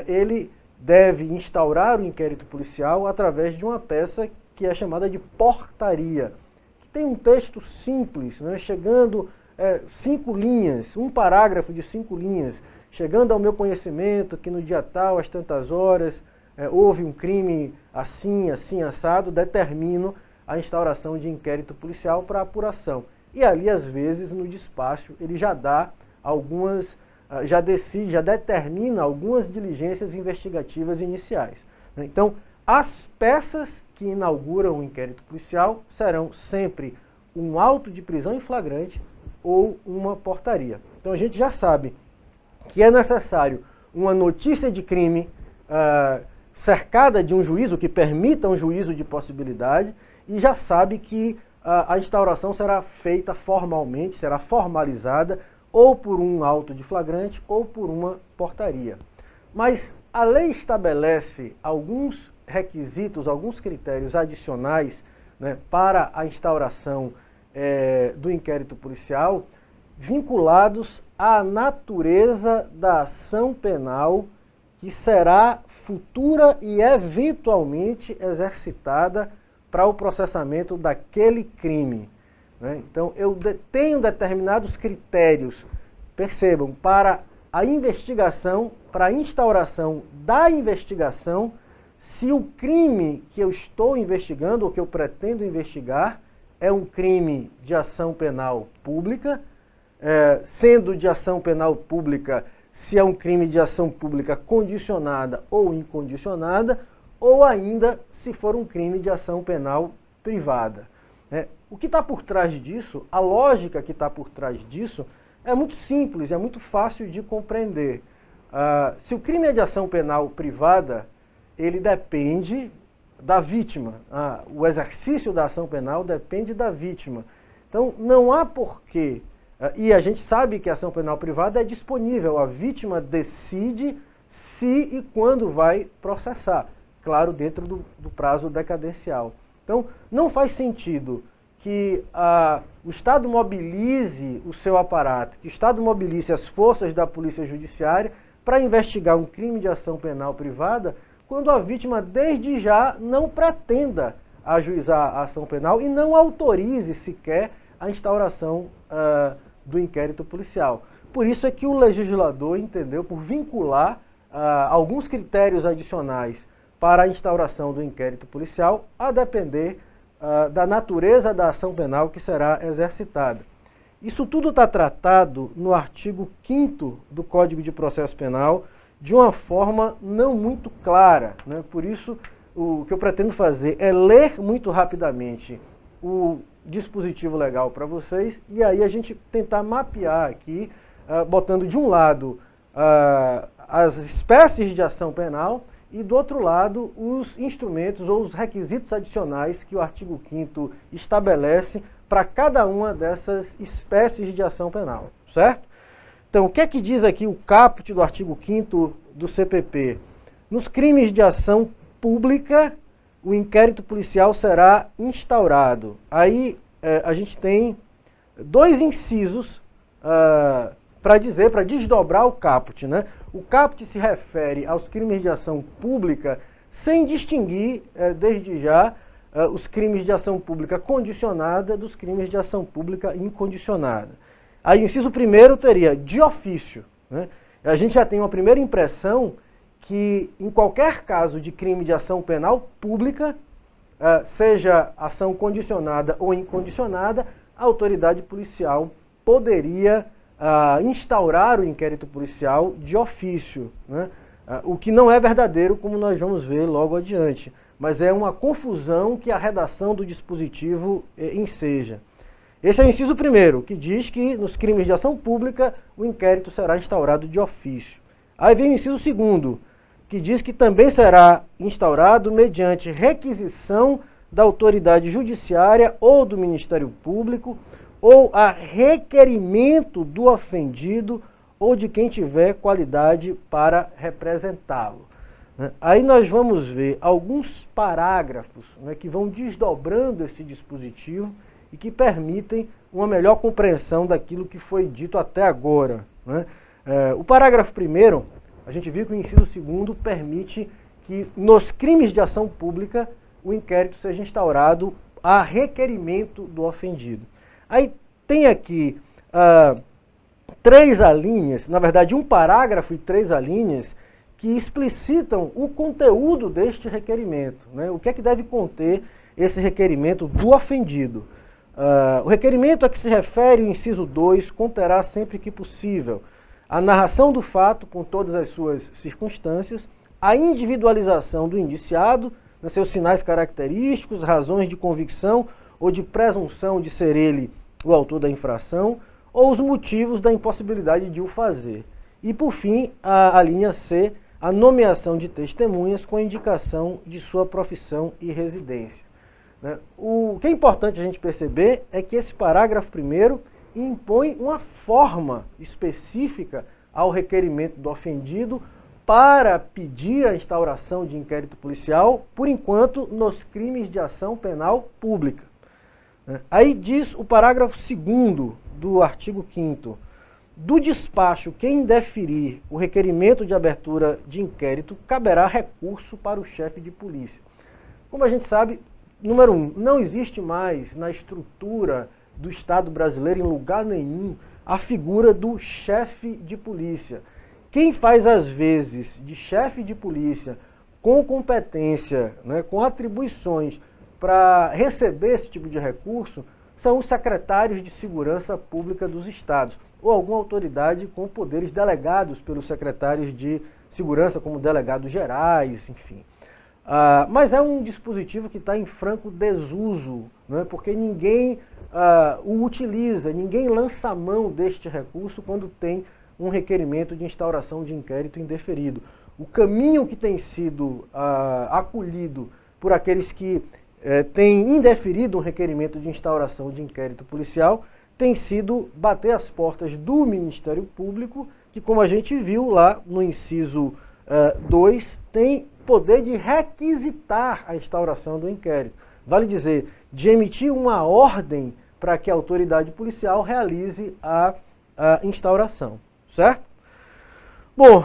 S1: ele deve instaurar o inquérito policial através de uma peça que é chamada de portaria, que tem um texto simples, né, chegando 5 linhas, um parágrafo de 5 linhas, chegando ao meu conhecimento que no dia tal, às tantas horas, houve um crime assim, assim, assado, determino a instauração de inquérito policial para apuração. E ali, às vezes, no despacho, ele já dá algumas, já decide, já determina algumas diligências investigativas iniciais, né? Então, as peças que inauguram o inquérito policial serão sempre um auto de prisão em flagrante ou uma portaria. Então a gente já sabe que é necessário uma notícia de crime cercada de um juízo, que permita um juízo de possibilidade, e já sabe que a instauração será feita formalmente, será formalizada ou por um auto de flagrante ou por uma portaria. Mas a lei estabelece alguns requisitos, alguns critérios adicionais, né, para a instauração do inquérito policial, vinculados à natureza da ação penal que será futura e eventualmente exercitada para o processamento daquele crime, né? Então, eu tenho determinados critérios, percebam, para a investigação, para a instauração da investigação, se o crime que eu estou investigando ou que eu pretendo investigar é um crime de ação penal pública, sendo de ação penal pública, se é um crime de ação pública condicionada ou incondicionada, ou ainda se for um crime de ação penal privada. O que está por trás disso, a lógica que está por trás disso, é muito simples, é muito fácil de compreender. Se o crime é de ação penal privada, ele depende da vítima. O exercício da ação penal depende da vítima. Então, não há porquê, e a gente sabe que a ação penal privada é disponível, a vítima decide se e quando vai processar, claro, dentro do prazo decadencial. Então, não faz sentido que o Estado mobilize o seu aparato, que o Estado mobilize as forças da Polícia Judiciária para investigar um crime de ação penal privada, quando a vítima, desde já, não pretenda ajuizar a ação penal e não autorize sequer a instauração do inquérito policial. Por isso é que o legislador entendeu por vincular alguns critérios adicionais para a instauração do inquérito policial, a depender da natureza da ação penal que será exercitada. Isso tudo está tratado no artigo 5º do Código de Processo Penal de uma forma não muito clara, né? Por isso, o que eu pretendo fazer é ler muito rapidamente o dispositivo legal para vocês e aí a gente tentar mapear aqui, botando de um lado as espécies de ação penal e do outro lado os instrumentos ou os requisitos adicionais que o artigo 5º estabelece para cada uma dessas espécies de ação penal, certo? Então, o que é que diz aqui o caput do artigo 5º do CPP? Nos crimes de ação pública, o inquérito policial será instaurado. Aí a gente tem dois incisos para desdobrar o caput, né? O caput se refere aos crimes de ação pública sem distinguir, desde já, os crimes de ação pública condicionada dos crimes de ação pública incondicionada. Aí o inciso primeiro teria de ofício, né? A gente já tem uma primeira impressão que em qualquer caso de crime de ação penal pública, seja ação condicionada ou incondicionada, a autoridade policial poderia instaurar o inquérito policial de ofício, né? O que não é verdadeiro, como nós vamos ver logo adiante, mas é uma confusão que a redação do dispositivo enseja. Esse é o inciso primeiro, que diz que nos crimes de ação pública o inquérito será instaurado de ofício. Aí vem o inciso segundo, que diz que também será instaurado mediante requisição da autoridade judiciária ou do Ministério Público, ou a requerimento do ofendido ou de quem tiver qualidade para representá-lo. Aí nós vamos ver alguns parágrafos, né, que vão desdobrando esse dispositivo e que permitem uma melhor compreensão daquilo que foi dito até agora, né? O parágrafo primeiro, a gente viu que o inciso segundo permite que nos crimes de ação pública o inquérito seja instaurado a requerimento do ofendido. Aí tem aqui 3 alíneas, na verdade um parágrafo e 3 alíneas, que explicitam o conteúdo deste requerimento, né? O que é que deve conter esse requerimento do ofendido. O requerimento a que se refere o inciso 2 conterá sempre que possível a narração do fato com todas as suas circunstâncias, a individualização do indiciado, nos seus sinais característicos, razões de convicção ou de presunção de ser ele o autor da infração, ou os motivos da impossibilidade de o fazer. E, por fim, a linha C, a nomeação de testemunhas com indicação de sua profissão e residência. O que é importante a gente perceber é que esse parágrafo primeiro impõe uma forma específica ao requerimento do ofendido para pedir a instauração de inquérito policial, por enquanto, nos crimes de ação penal pública. Aí diz o parágrafo 2º do artigo 5º, do despacho quem indeferir o requerimento de abertura de inquérito, caberá recurso para o chefe de polícia. Como a gente sabe, número 1, não existe mais na estrutura do Estado brasileiro, em lugar nenhum, a figura do chefe de polícia. Quem faz as vezes de chefe de polícia com competência, né, com atribuições para receber esse tipo de recurso, são os secretários de segurança pública dos estados, ou alguma autoridade com poderes delegados pelos secretários de segurança, como delegados gerais, enfim. Mas é um dispositivo que está em franco desuso, né, porque ninguém o utiliza, ninguém lança a mão deste recurso quando tem um requerimento de instauração de inquérito indeferido. O caminho que tem sido acolhido por aqueles que têm indeferido um requerimento de instauração de inquérito policial tem sido bater as portas do Ministério Público, que, como a gente viu lá no inciso 2, tem poder de requisitar a instauração do inquérito. Vale dizer, de emitir uma ordem para que a autoridade policial realize a instauração, certo? Bom,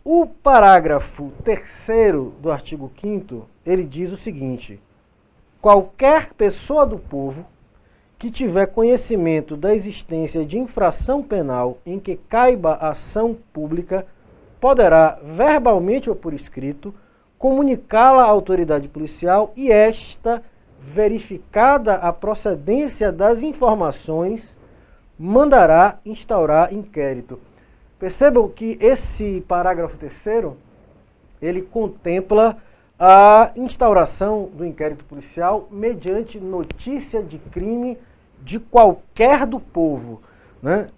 S1: o parágrafo 3º do artigo 5º, ele diz o seguinte: qualquer pessoa do povo que tiver conhecimento da existência de infração penal em que caiba ação pública, poderá, verbalmente ou por escrito, comunicá-la à autoridade policial e esta, verificada a procedência das informações, mandará instaurar inquérito. Percebam que esse parágrafo 3º, ele contempla a instauração do inquérito policial mediante notícia de crime de qualquer do povo, né?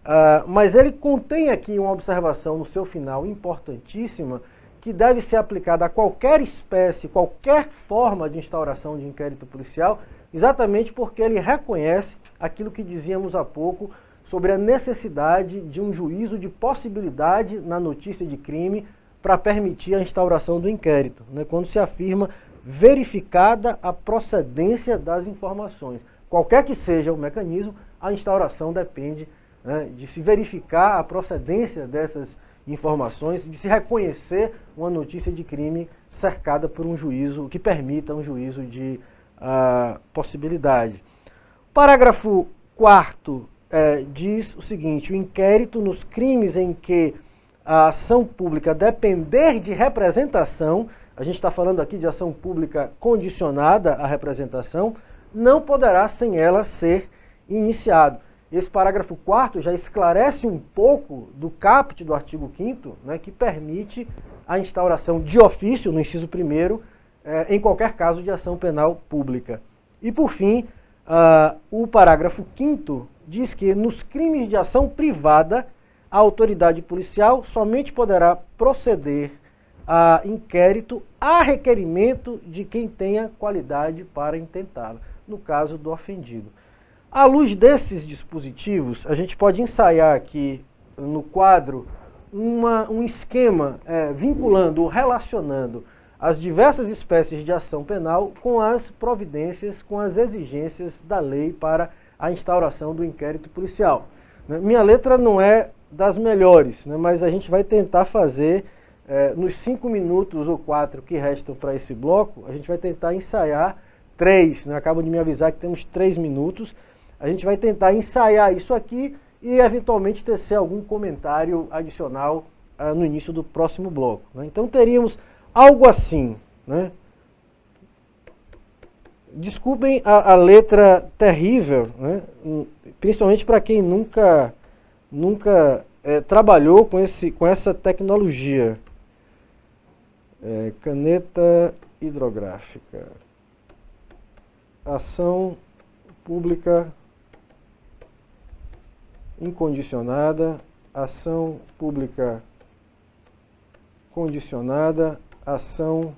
S1: Mas ele contém aqui uma observação no seu final importantíssima, que deve ser aplicada a qualquer espécie, qualquer forma de instauração de inquérito policial, exatamente porque ele reconhece aquilo que dizíamos há pouco sobre a necessidade de um juízo de possibilidade na notícia de crime para permitir a instauração do inquérito, né? Quando se afirma verificada a procedência das informações. Qualquer que seja o mecanismo, a instauração depende, né, de se verificar a procedência dessas informações, de se reconhecer uma notícia de crime cercada por um juízo que permita um juízo de possibilidade. Parágrafo 4º diz o seguinte: o inquérito nos crimes em que a ação pública depender de representação, a gente está falando aqui de ação pública condicionada à representação, não poderá sem ela ser iniciado. Esse parágrafo 4º já esclarece um pouco do caput do artigo 5º, né, que permite a instauração de ofício, no inciso 1º, em qualquer caso de ação penal pública. E, por fim, o parágrafo 5º diz que nos crimes de ação privada, a autoridade policial somente poderá proceder a inquérito a requerimento de quem tenha qualidade para intentá-lo, no caso do ofendido. À luz desses dispositivos, a gente pode ensaiar aqui no quadro um esquema vinculando ou relacionando as diversas espécies de ação penal com as providências, com as exigências da lei para a instauração do inquérito policial. Minha letra não é das melhores, né, mas a gente vai tentar fazer, nos 5 minutos ou 4 que restam para esse bloco, a gente vai tentar ensaiar 3, né, acabam de me avisar que temos 3 minutos, a gente vai tentar ensaiar isso aqui e eventualmente tecer algum comentário adicional no início do próximo bloco, né. Então teríamos algo assim, né? Desculpem a letra terrível, né? Principalmente para quem nunca trabalhou com essa tecnologia. Caneta hidrográfica. Ação pública incondicionada, ação pública condicionada, ação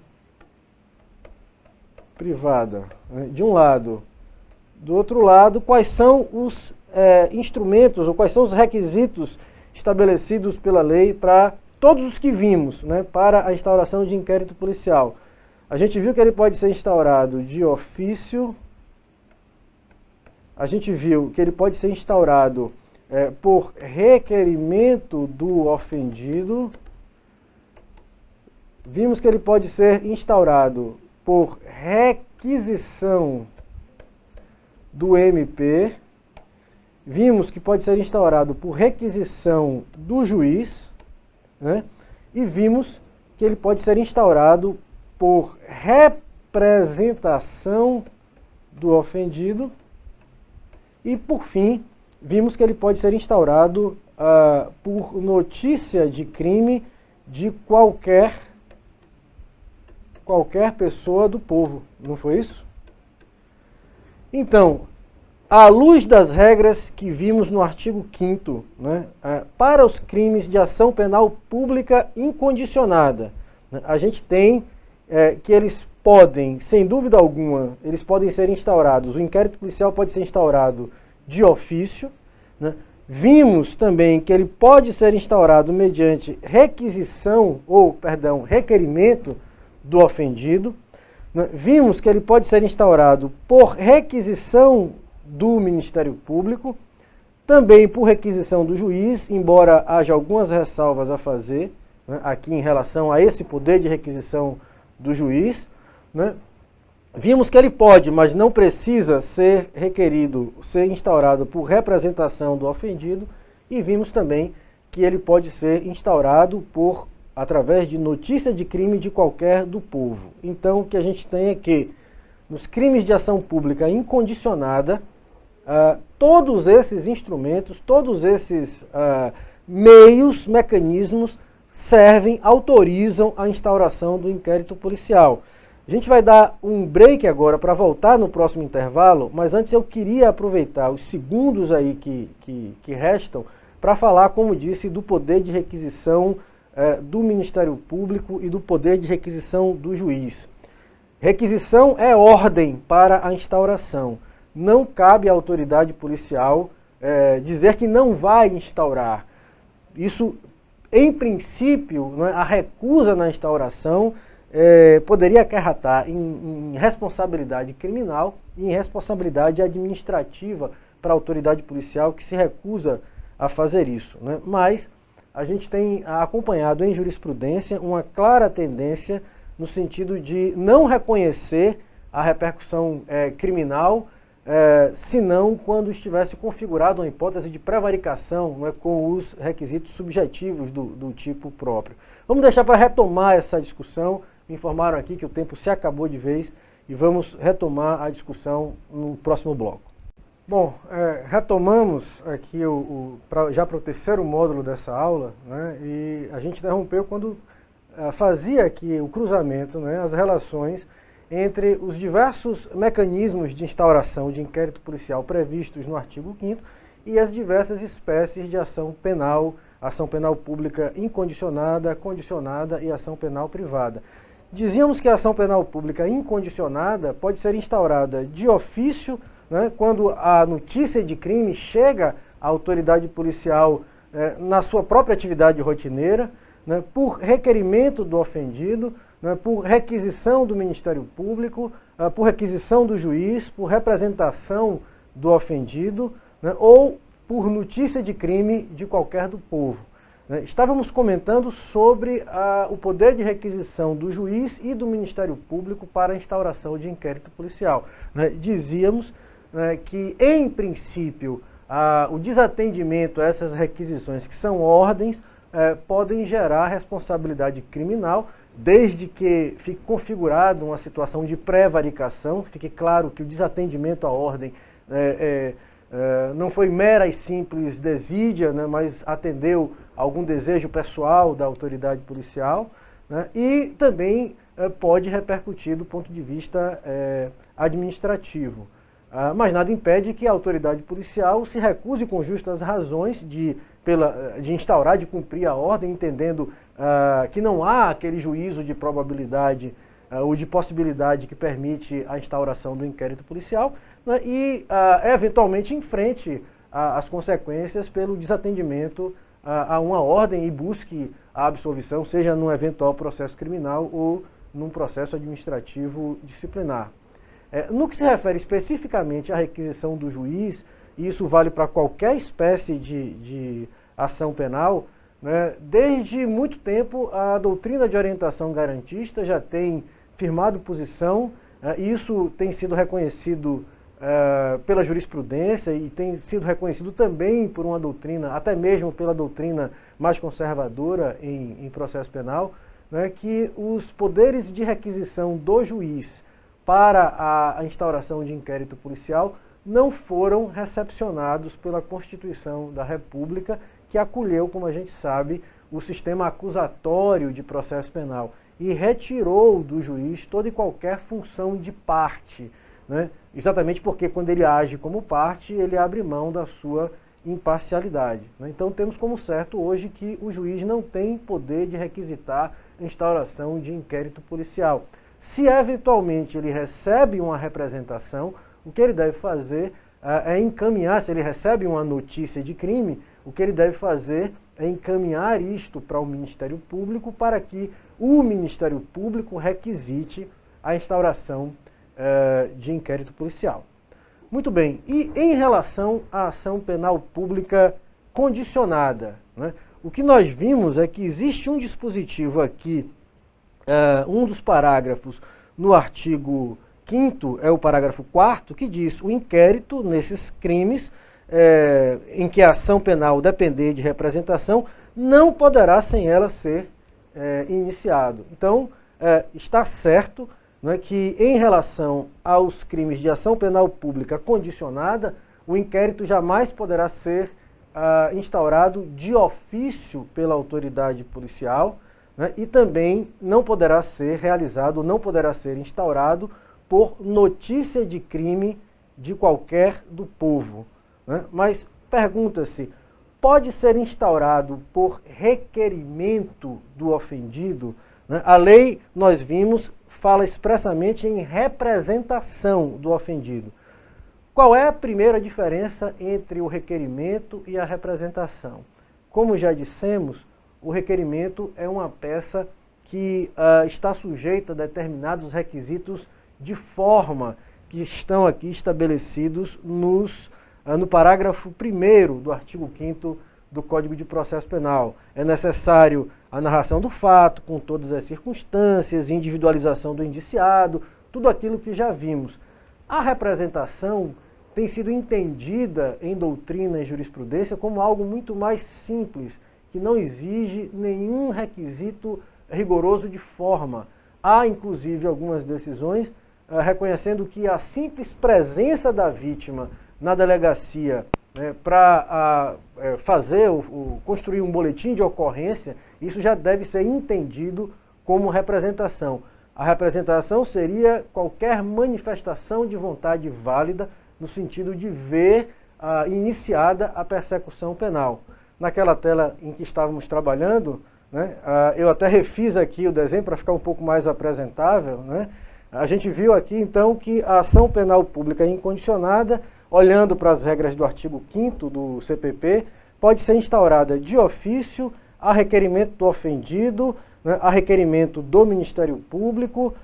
S1: privada, né? De um lado. Do outro lado, quais são os instrumentos ou quais são os requisitos estabelecidos pela lei para todos os que vimos, né, para a instauração de inquérito policial. A gente viu que ele pode ser instaurado de ofício, a gente viu que ele pode ser instaurado por requerimento do ofendido, vimos que ele pode ser instaurado por requisição do MP, vimos que pode ser instaurado por requisição do juiz, né? E vimos que ele pode ser instaurado por representação do ofendido e, por fim, vimos que ele pode ser instaurado por notícia de crime de qualquer pessoa do povo, não foi isso? Então, à luz das regras que vimos no artigo 5º, né, para os crimes de ação penal pública incondicionada, né, a gente tem que eles podem, sem dúvida alguma, eles podem ser instaurados, o inquérito policial pode ser instaurado de ofício, né? Vimos também que ele pode ser instaurado mediante requerimento do ofendido, né? Vimos que ele pode ser instaurado por requisição do Ministério Público, também por requisição do juiz, embora haja algumas ressalvas a fazer, né, aqui em relação a esse poder de requisição do juiz, né? Vimos que ele pode, mas não precisa ser requerido, ser instaurado por representação do ofendido, e vimos também que ele pode ser instaurado através de notícia de crime de qualquer do povo. Então, o que a gente tem é que, nos crimes de ação pública incondicionada, todos esses instrumentos, todos esses meios, mecanismos, autorizam a instauração do inquérito policial. A gente vai dar um break agora para voltar no próximo intervalo, mas antes eu queria aproveitar os segundos aí que restam para falar, como disse, do poder de requisição do Ministério Público e do poder de requisição do juiz. Requisição é ordem para a instauração. Não cabe à autoridade policial dizer que não vai instaurar. Isso, em princípio, né, a recusa na instauração poderia acarretar em responsabilidade criminal e em responsabilidade administrativa para a autoridade policial que se recusa a fazer isso, né? Mas a gente tem acompanhado em jurisprudência uma clara tendência no sentido de não reconhecer a repercussão criminal, senão quando estivesse configurada uma hipótese de prevaricação, né, com os requisitos subjetivos do tipo próprio. Vamos deixar para retomar essa discussão. Me informaram aqui que o tempo se acabou de vez e vamos retomar a discussão no próximo bloco. Bom, retomamos aqui já para o terceiro módulo dessa aula, né, e a gente interrompeu quando fazia aqui o cruzamento, né, as relações entre os diversos mecanismos de instauração de inquérito policial previstos no artigo 5º e as diversas espécies de ação penal pública incondicionada, condicionada e ação penal privada. Dizíamos que a ação penal pública incondicionada pode ser instaurada de ofício, né, quando a notícia de crime chega à autoridade policial na sua própria atividade rotineira, né, por requerimento do ofendido, né, por requisição do Ministério Público, por requisição do juiz, por representação do ofendido, né, ou por notícia de crime de qualquer do povo. Estávamos comentando sobre o poder de requisição do juiz e do Ministério Público para a instauração de inquérito policial. Dizíamos que, em princípio, o desatendimento a essas requisições, que são ordens, podem gerar responsabilidade criminal, desde que fique configurada uma situação de prevaricação, fique claro que o desatendimento à ordem não foi mera e simples desídia, né, mas atendeu algum desejo pessoal da autoridade policial, né, e também pode repercutir do ponto de vista administrativo. Mas nada impede que a autoridade policial se recuse com justas razões de instaurar, de cumprir a ordem, entendendo que não há aquele juízo de probabilidade ou de possibilidade que permite a instauração do inquérito policial, né, e eventualmente enfrente as consequências pelo desatendimento a uma ordem e busque a absolvição, seja num eventual processo criminal ou num processo administrativo disciplinar. No que se refere especificamente à requisição do juiz, e isso vale para qualquer espécie de ação penal, né, desde muito tempo a doutrina de orientação garantista já tem firmado posição, e isso tem sido reconhecido pela jurisprudência e tem sido reconhecido também por uma doutrina, até mesmo pela doutrina mais conservadora em processo penal, né, que os poderes de requisição do juiz para a instauração de inquérito policial não foram recepcionados pela Constituição da República, que acolheu, como a gente sabe, o sistema acusatório de processo penal e retirou do juiz toda e qualquer função de parte, né? Exatamente porque quando ele age como parte, ele abre mão da sua imparcialidade. Então temos como certo hoje que o juiz não tem poder de requisitar a instauração de inquérito policial. Se eventualmente ele recebe uma representação, o que ele deve fazer é encaminhar, se ele recebe uma notícia de crime, o que ele deve fazer é encaminhar isto para o Ministério Público para que o Ministério Público requisite a instauração de inquérito policial. Muito bem, e em relação à ação penal pública condicionada, né, o que nós vimos é que existe um dispositivo aqui, um dos parágrafos no artigo 5º, é o parágrafo 4º, que diz: o inquérito nesses crimes em que a ação penal depender de representação não poderá sem ela ser iniciado. Então, está certo, não é, que em relação aos crimes de ação penal pública condicionada, o inquérito jamais poderá ser instaurado de ofício pela autoridade policial, né, e também não poderá ser realizado, não poderá ser instaurado por notícia de crime de qualquer do povo. Né? Mas pergunta-se, pode ser instaurado por requerimento do ofendido? Né? A lei, nós vimos, fala expressamente em representação do ofendido. Qual é a primeira diferença entre o requerimento e a representação? Como já dissemos, o requerimento é uma peça que está sujeita a determinados requisitos de forma que estão aqui estabelecidos no parágrafo 1º do artigo 5º do Código de Processo Penal. É necessário a narração do fato, com todas as circunstâncias, individualização do indiciado, tudo aquilo que já vimos. A representação tem sido entendida em doutrina e jurisprudência como algo muito mais simples, que não exige nenhum requisito rigoroso de forma. Há, inclusive, algumas decisões reconhecendo que a simples presença da vítima na delegacia para construir um boletim de ocorrência, isso já deve ser entendido como representação. A representação seria qualquer manifestação de vontade válida no sentido de ver iniciada a persecução penal. Naquela tela em que estávamos trabalhando, né, eu até refiz aqui o desenho para ficar um pouco mais apresentável, né? A gente viu aqui então que a ação penal pública incondicionada, olhando para as regras do artigo 5º do CPP, pode ser instaurada de ofício, a requerimento do ofendido, né, a requerimento do Ministério Público,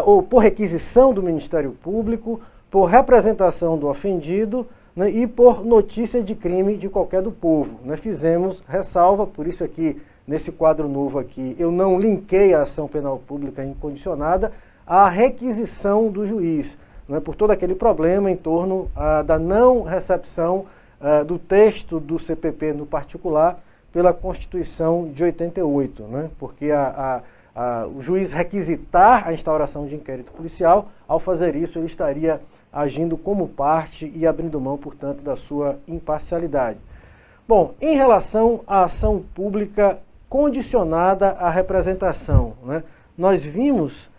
S1: ou por requisição do Ministério Público, por representação do ofendido, né, e por notícia de crime de qualquer do povo. Nós fizemos ressalva, por isso aqui, nesse quadro novo aqui, eu não linkei a ação penal pública incondicionada à requisição do juiz, né, por todo aquele problema em torno da não recepção do texto do CPP no particular pela Constituição de 88, né, porque o juiz requisitar a instauração de inquérito policial, ao fazer isso ele estaria agindo como parte e abrindo mão, portanto, da sua imparcialidade. Bom, em relação à ação pública condicionada à representação, né, nós vimos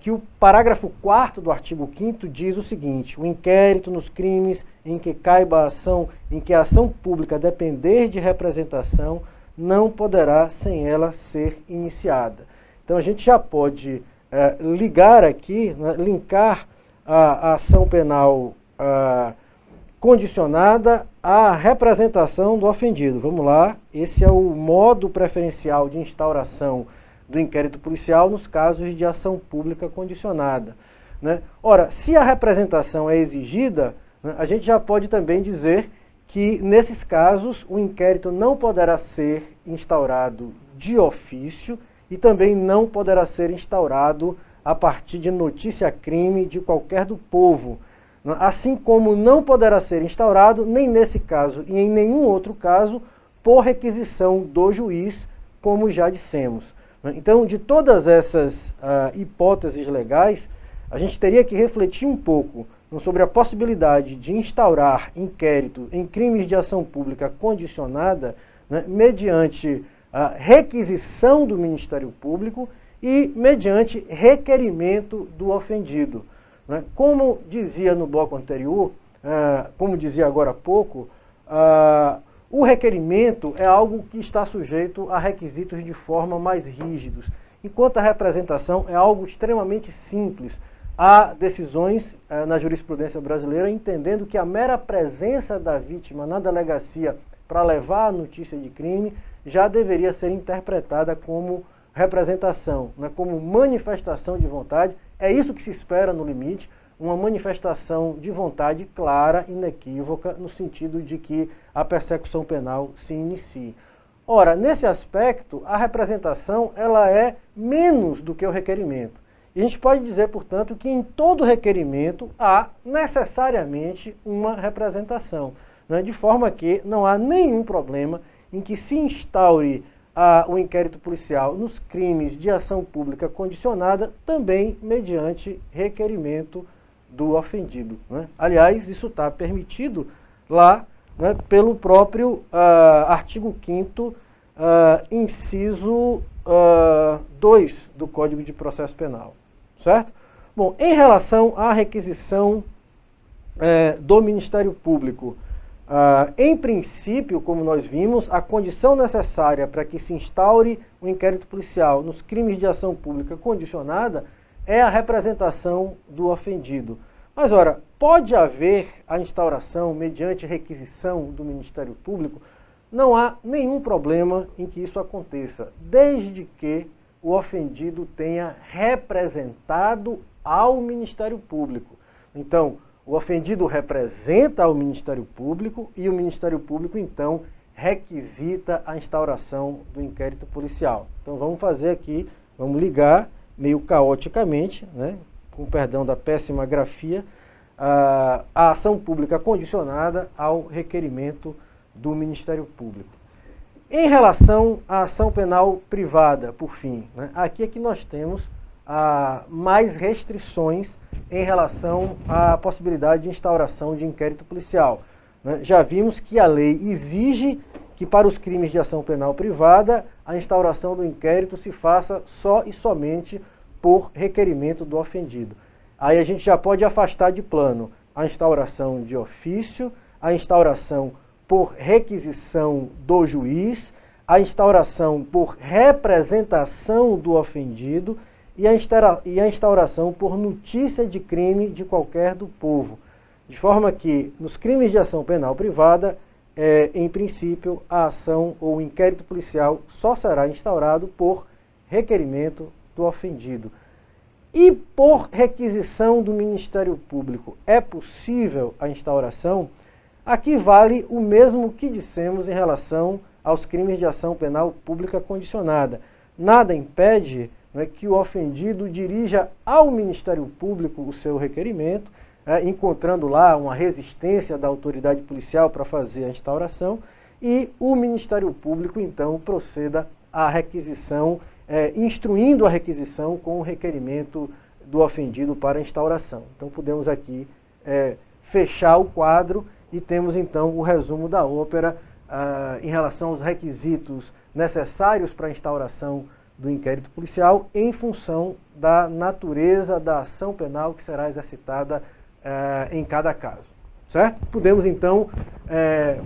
S1: que o parágrafo 4º do artigo 5º diz o seguinte: o inquérito nos crimes em que caiba a ação, em que a ação pública depender de representação, não poderá sem ela ser iniciada. Então a gente já pode ligar aqui, né, linkar a ação penal condicionada à representação do ofendido. Vamos lá, esse é o modo preferencial de instauração do inquérito policial nos casos de ação pública condicionada, né? Ora, se a representação é exigida, né, a gente já pode também dizer que, nesses casos, o inquérito não poderá ser instaurado de ofício e também não poderá ser instaurado a partir de notícia-crime de qualquer do povo, assim como não poderá ser instaurado, nem nesse caso e em nenhum outro caso, por requisição do juiz, como já dissemos. Então, de todas essas hipóteses legais, a gente teria que refletir um pouco sobre a possibilidade de instaurar inquérito em crimes de ação pública condicionada, né, mediante a requisição do Ministério Público e mediante requerimento do ofendido, né? Como dizia no bloco anterior, como dizia agora há pouco, o requerimento é algo que está sujeito a requisitos de forma mais rígidos, enquanto a representação é algo extremamente simples. Há decisões na jurisprudência brasileira entendendo que a mera presença da vítima na delegacia para levar a notícia de crime já deveria ser interpretada como representação, né, como manifestação de vontade. É isso que se espera no limite, uma manifestação de vontade clara, inequívoca, no sentido de que a persecução penal se inicie. Ora, nesse aspecto, a representação ela é menos do que o requerimento. E a gente pode dizer, portanto, que em todo requerimento há necessariamente uma representação, né, de forma que não há nenhum problema em que se instaure o inquérito policial nos crimes de ação pública condicionada, também mediante requerimento do ofendido, né? Aliás, isso está permitido lá, né, pelo próprio artigo 5º, inciso 2 do Código de Processo Penal, certo? Bom, em relação à requisição do Ministério Público, em princípio, como nós vimos, a condição necessária para que se instaure o inquérito policial nos crimes de ação pública condicionada é a representação do ofendido. Mas, ora, pode haver a instauração mediante requisição do Ministério Público? Não há nenhum problema em que isso aconteça, desde que o ofendido tenha representado ao Ministério Público. Então, o ofendido representa ao Ministério Público e o Ministério Público, então, requisita a instauração do inquérito policial. Então, vamos fazer aqui, vamos ligar meio caoticamente, né, com perdão da péssima grafia, a ação pública condicionada ao requerimento do Ministério Público. Em relação à ação penal privada, por fim, né, aqui é que nós temos mais restrições em relação à possibilidade de instauração de inquérito policial, né? Já vimos que a lei exige que para os crimes de ação penal privada a instauração do inquérito se faça só e somente por requerimento do ofendido. Aí a gente já pode afastar de plano a instauração de ofício, a instauração por requisição do juiz, a instauração por representação do ofendido e a instauração por notícia de crime de qualquer do povo. De forma que, nos crimes de ação penal privada, em princípio, a ação ou o inquérito policial só será instaurado por requerimento do ofendido. E por requisição do Ministério Público é possível a instauração? Aqui vale o mesmo que dissemos em relação aos crimes de ação penal pública condicionada. Nada impede, né, que o ofendido dirija ao Ministério Público o seu requerimento, encontrando lá uma resistência da autoridade policial para fazer a instauração, e o Ministério Público, então, proceda à requisição, instruindo a requisição com o requerimento do ofendido para a instauração. Então, podemos aqui fechar o quadro e temos, então, o resumo da ópera em relação aos requisitos necessários para a instauração do inquérito policial em função da natureza da ação penal que será exercitada em cada caso, certo? Podemos, então,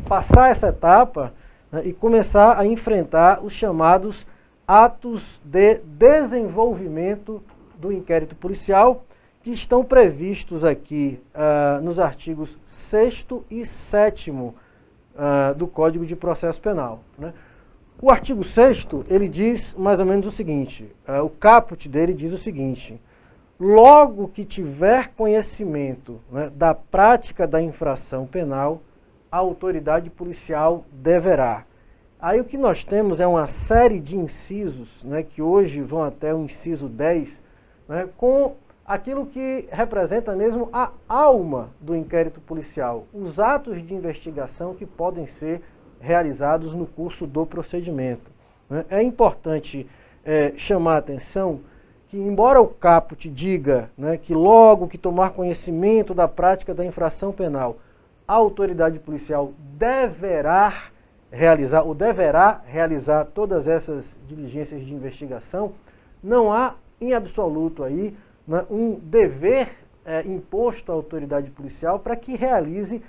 S1: passar essa etapa, né, e começar a enfrentar os chamados atos de desenvolvimento do inquérito policial, que estão previstos aqui nos artigos 6º e 7º do Código de Processo Penal, né? O artigo 6º, ele diz mais ou menos o seguinte, o caput dele diz o seguinte: logo que tiver conhecimento, né, da prática da infração penal, a autoridade policial deverá. Aí o que nós temos é uma série de incisos, né, que hoje vão até o inciso 10, né, com aquilo que representa mesmo a alma do inquérito policial, os atos de investigação que podem ser realizados no curso do procedimento, né? É importante chamar a atenção que, embora o caput diga, né, que logo que tomar conhecimento da prática da infração penal, a autoridade policial deverá realizar todas essas diligências de investigação, não há em absoluto aí, né, um dever imposto à autoridade policial para que realize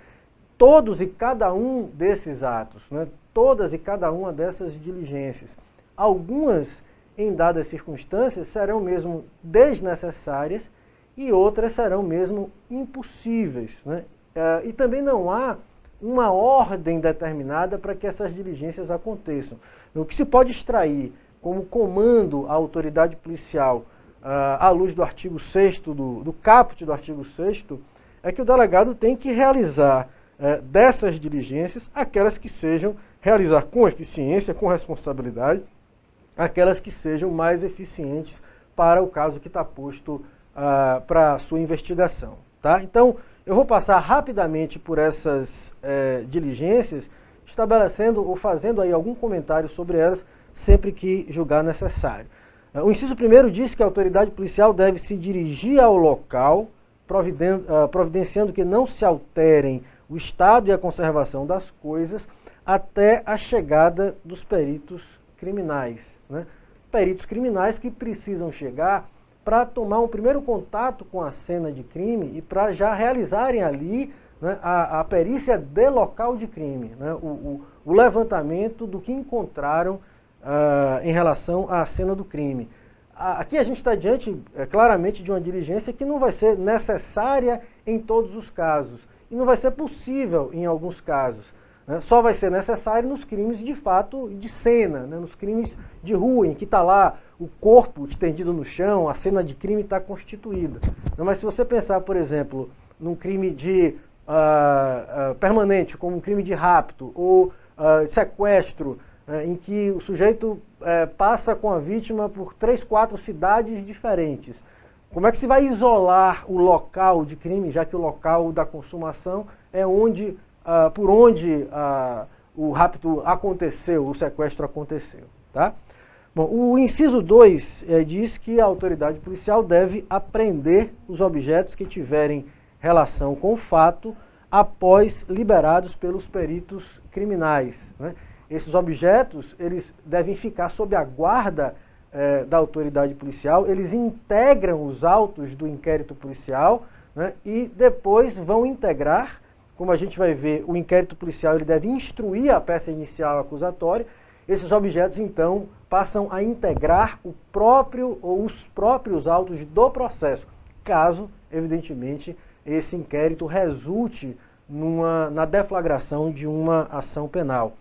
S1: todos e cada um desses atos, né? Todas e cada uma dessas diligências. Algumas, em dadas circunstâncias, serão mesmo desnecessárias e outras serão mesmo impossíveis, né? E também não há uma ordem determinada para que essas diligências aconteçam. O que se pode extrair como comando à autoridade policial, à luz do artigo 6º, do caput do artigo 6º, é que o delegado tem que realizar dessas diligências aquelas que sejam, realizar com eficiência, com responsabilidade, aquelas que sejam mais eficientes para o caso que está posto para a sua investigação. Tá? Então, eu vou passar rapidamente por essas diligências, estabelecendo ou fazendo aí algum comentário sobre elas, sempre que julgar necessário. O inciso 1º diz que a autoridade policial deve se dirigir ao local, providenciando que não se alterem o estado e a conservação das coisas até a chegada dos peritos criminais, né? Peritos criminais que precisam chegar para tomar um primeiro contato com a cena de crime e para já realizarem ali, né, a perícia de local de crime, né, o levantamento do que encontraram em relação à cena do crime. Aqui a gente está diante claramente de uma diligência que não vai ser necessária em todos os casos e não vai ser possível em alguns casos. Né? Só vai ser necessário nos crimes de fato de cena, né? Nos crimes de rua, em que está lá o corpo estendido no chão, a cena de crime está constituída. Mas se você pensar, por exemplo, num crime de permanente, como um crime de rapto ou sequestro, em que o sujeito passa com a vítima por 3, 4 cidades diferentes. Como é que se vai isolar o local de crime, já que o local da consumação é onde, por onde o rapto aconteceu, o sequestro aconteceu? Tá? Bom, o inciso 2 diz que a autoridade policial deve apreender os objetos que tiverem relação com o fato após liberados pelos peritos criminais, né? Esses objetos, eles devem ficar sob a guarda da autoridade policial, eles integram os autos do inquérito policial, né, e depois vão integrar, como a gente vai ver, o inquérito policial ele deve instruir a peça inicial acusatória, esses objetos então passam a integrar o próprio ou os próprios autos do processo, caso, evidentemente, esse inquérito resulte na deflagração de uma ação penal.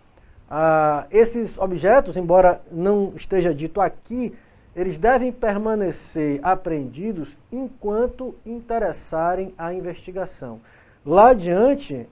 S1: Esses objetos, embora não esteja dito aqui, eles devem permanecer apreendidos enquanto interessarem a investigação. Lá adiante,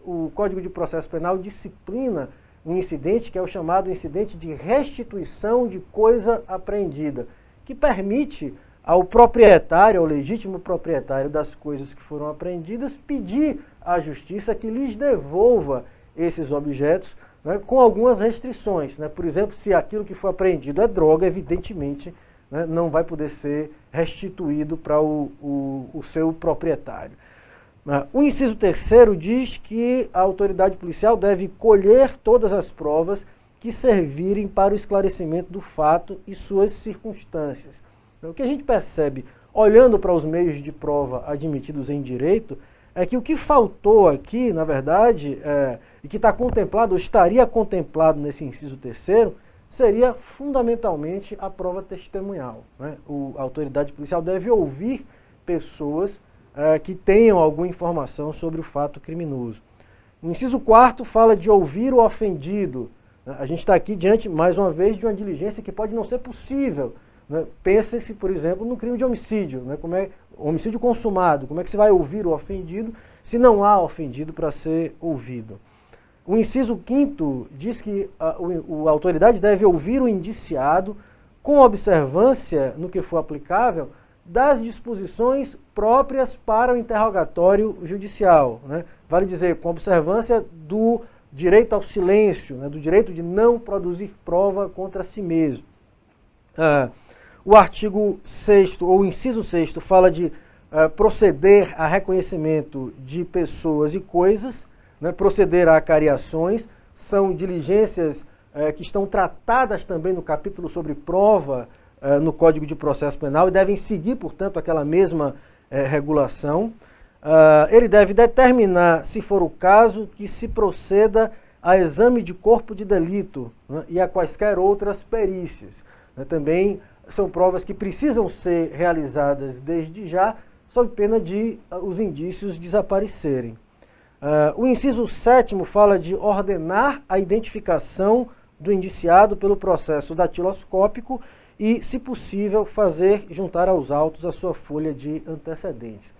S1: o Código de Processo Penal disciplina um incidente que é o chamado incidente de restituição de coisa apreendida, que permite ao proprietário, ao legítimo proprietário das coisas que foram apreendidas, pedir à justiça que lhes devolva esses objetos, né, com algumas restrições, né? Por exemplo, se aquilo que foi apreendido é droga, evidentemente, né, não vai poder ser restituído para o seu proprietário. O inciso 3º diz que a autoridade policial deve colher todas as provas que servirem para o esclarecimento do fato e suas circunstâncias. O que a gente percebe, olhando para os meios de prova admitidos em direito, é que o que faltou aqui, na verdade, e que está contemplado, ou estaria contemplado nesse inciso 3º, seria fundamentalmente a prova testemunhal, né? A autoridade policial deve ouvir pessoas que tenham alguma informação sobre o fato criminoso. O inciso 4º fala de ouvir o ofendido. A gente está aqui diante, mais uma vez, de uma diligência que pode não ser possível, né? Pense-se, por exemplo, no crime de homicídio, né? Homicídio consumado. Como é que se vai ouvir o ofendido se não há ofendido para ser ouvido? O inciso 5º diz que a autoridade deve ouvir o indiciado com observância, no que for aplicável, das disposições próprias para o interrogatório judicial, né? Vale dizer, com observância do direito ao silêncio, né? Do direito de não produzir prova contra si mesmo. O artigo 6º, ou o inciso 6º, fala de proceder a reconhecimento de pessoas e coisas, né? Proceder a acariações, são diligências que estão tratadas também no capítulo sobre prova no Código de Processo Penal e devem seguir, portanto, aquela mesma regulação. ele deve determinar, se for o caso, que se proceda a exame de corpo de delito, né, e a quaisquer outras perícias. Também são provas que precisam ser realizadas desde já, sob pena de os indícios desaparecerem. O inciso 7º fala de ordenar a identificação do indiciado pelo processo datiloscópico e, se possível, fazer juntar aos autos a sua folha de antecedentes.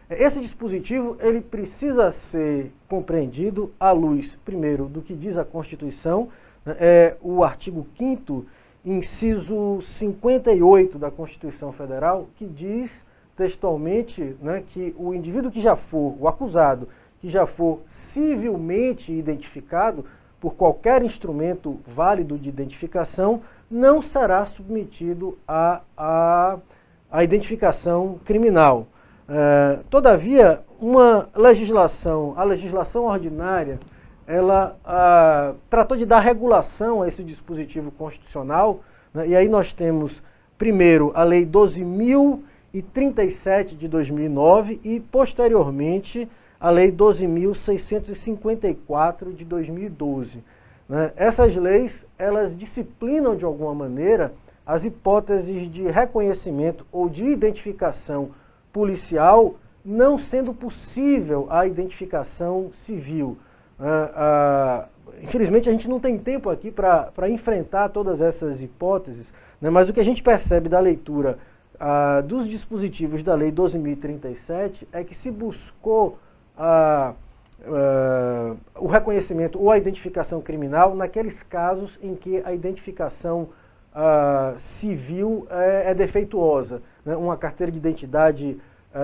S1: Esse dispositivo ele precisa ser compreendido à luz, primeiro, do que diz a Constituição, o artigo 5º, inciso 58 da Constituição Federal, que diz textualmente, né, que o indivíduo que já for, o acusado, que já for civilmente identificado por qualquer instrumento válido de identificação, não será submetido à identificação criminal. Todavia, a legislação ordinária, ela tratou de dar regulação a esse dispositivo constitucional, né, e aí nós temos, primeiro, a Lei 12.037 de 2009 e, posteriormente, a Lei 12.654 de 2012. Né? Essas leis, elas disciplinam, de alguma maneira, as hipóteses de reconhecimento ou de identificação policial, não sendo possível a identificação civil. Infelizmente, a gente não tem tempo aqui para enfrentar todas essas hipóteses, né? Mas o que a gente percebe da leitura dos dispositivos da Lei 12.037 é que se buscou o reconhecimento ou a identificação criminal naqueles casos em que a identificação civil é defeituosa, né? Uma carteira de identidade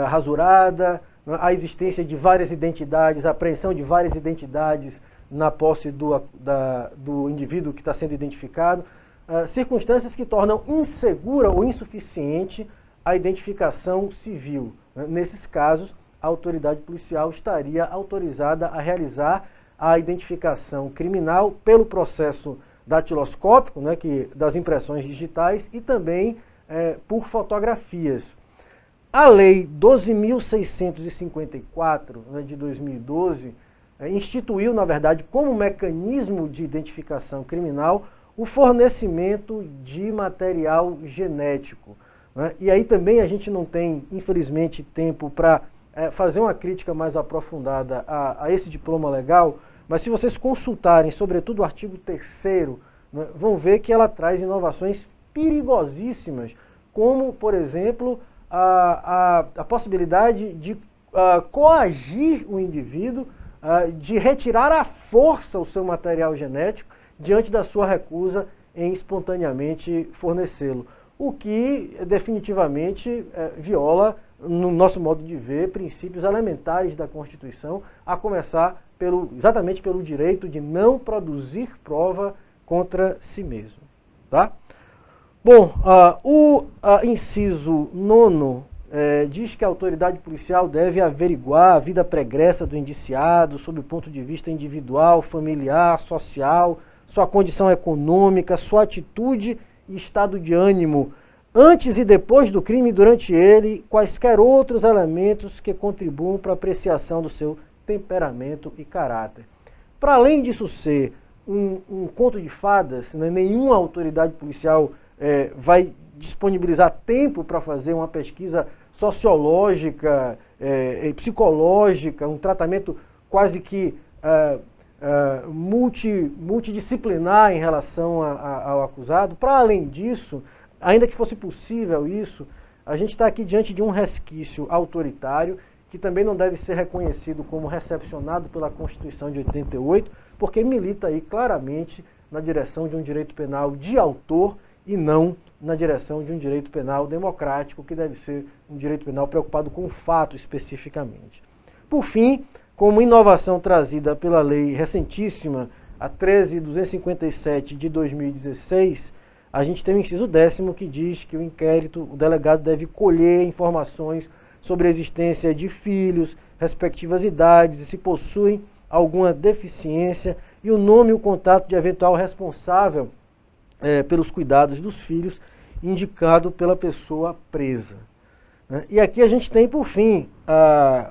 S1: rasurada, a existência de várias identidades, a apreensão de várias identidades na posse do indivíduo que está sendo identificado, circunstâncias que tornam insegura ou insuficiente a identificação civil. Nesses casos, a autoridade policial estaria autorizada a realizar a identificação criminal pelo processo datiloscópico, né, das impressões digitais, e também por fotografias. A Lei 12.654, né, de 2012, instituiu, na verdade, como mecanismo de identificação criminal, o fornecimento de material genético. Né? E aí também a gente não tem, infelizmente, tempo para fazer uma crítica mais aprofundada a esse diploma legal, mas se vocês consultarem, sobretudo o artigo 3º, né, vão ver que ela traz inovações perigosíssimas, como, por exemplo, a possibilidade de coagir o indivíduo, de retirar à força o seu material genético diante da sua recusa em espontaneamente fornecê-lo, o que definitivamente viola, no nosso modo de ver, princípios elementares da Constituição, a começar exatamente pelo direito de não produzir prova contra si mesmo. Tá? Bom, o inciso 9 diz que a autoridade policial deve averiguar a vida pregressa do indiciado sob o ponto de vista individual, familiar, social, sua condição econômica, sua atitude e estado de ânimo antes e depois do crime, durante ele, quaisquer outros elementos que contribuam para a apreciação do seu temperamento e caráter. Para além disso ser um conto de fadas, né, nenhuma autoridade policial vai disponibilizar tempo para fazer uma pesquisa sociológica, psicológica, um tratamento quase que multidisciplinar em relação ao acusado. Para além disso, ainda que fosse possível isso, a gente está aqui diante de um resquício autoritário que também não deve ser reconhecido como recepcionado pela Constituição de 88, porque milita aí claramente na direção de um direito penal de autor e não na direção de um direito penal democrático, que deve ser um direito penal preocupado com o fato especificamente. Por fim, como inovação trazida pela lei recentíssima, a 13.257 de 2016, a gente tem o inciso 10º que diz que o delegado deve colher informações sobre a existência de filhos, respectivas idades e se possuem alguma deficiência, e o nome e o contato de eventual responsável pelos cuidados dos filhos, indicado pela pessoa presa. né? E aqui a gente tem, por fim,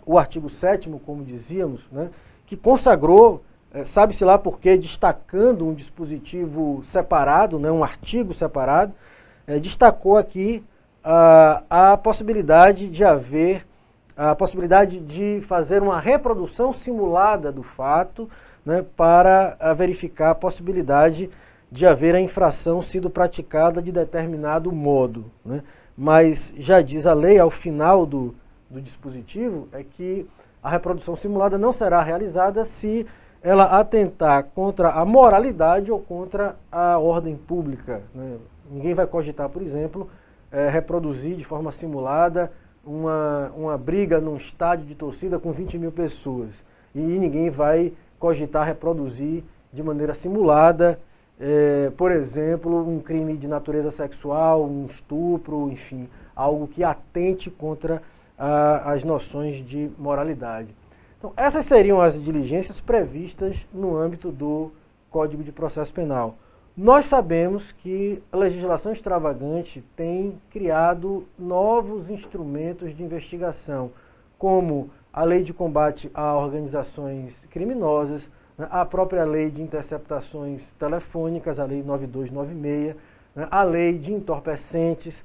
S1: o artigo 7º, como dizíamos, né, que consagrou, sabe-se lá por quê, destacando um dispositivo separado, né, um artigo separado, destacou aqui a possibilidade de haver, a possibilidade de fazer uma reprodução simulada do fato, né, para verificar a possibilidade de haver a infração sido praticada de determinado modo, né? Mas já diz a lei, ao final do dispositivo, é que a reprodução simulada não será realizada se ela atentar contra a moralidade ou contra a ordem pública, né? Ninguém vai cogitar, por exemplo, reproduzir de forma simulada uma briga num estádio de torcida com 20 mil pessoas. E ninguém vai cogitar reproduzir de maneira simulada, por exemplo, um crime de natureza sexual, um estupro, enfim, algo que atente contra as noções de moralidade. Então, essas seriam as diligências previstas no âmbito do Código de Processo Penal. Nós sabemos que a legislação extravagante tem criado novos instrumentos de investigação, como a Lei de Combate a Organizações Criminosas, a própria Lei de Interceptações Telefônicas, a Lei 9296, a Lei de Entorpecentes,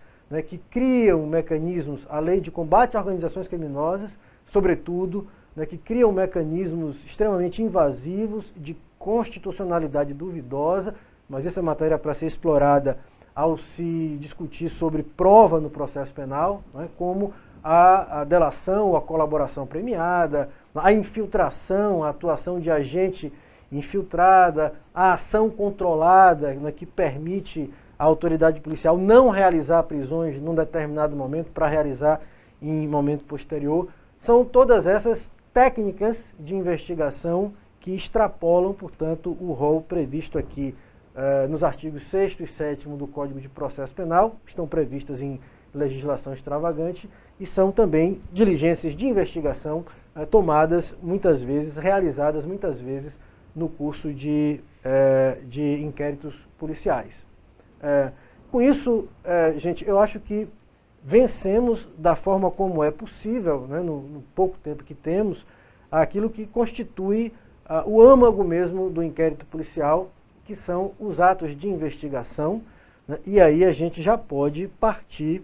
S1: que criam mecanismos, a Lei de Combate a Organizações Criminosas, sobretudo, que criam mecanismos extremamente invasivos, de constitucionalidade duvidosa, mas essa é matéria para ser explorada ao se discutir sobre prova no processo penal, como a delação ou a colaboração premiada, a infiltração, a atuação de agente infiltrada, a ação controlada, que permite a autoridade policial não realizar prisões num determinado momento para realizar em momento posterior. São todas essas técnicas de investigação que extrapolam, portanto, o rol previsto aqui nos artigos 6º e 7º do Código de Processo Penal, que estão previstas em legislação extravagante, e são também diligências de investigação tomadas muitas vezes, realizadas muitas vezes no curso de inquéritos policiais. Com isso, gente, eu acho que vencemos da forma como é possível, né, no pouco tempo que temos, aquilo que constitui o âmago mesmo do inquérito policial, que são os atos de investigação, né, e aí a gente já pode partir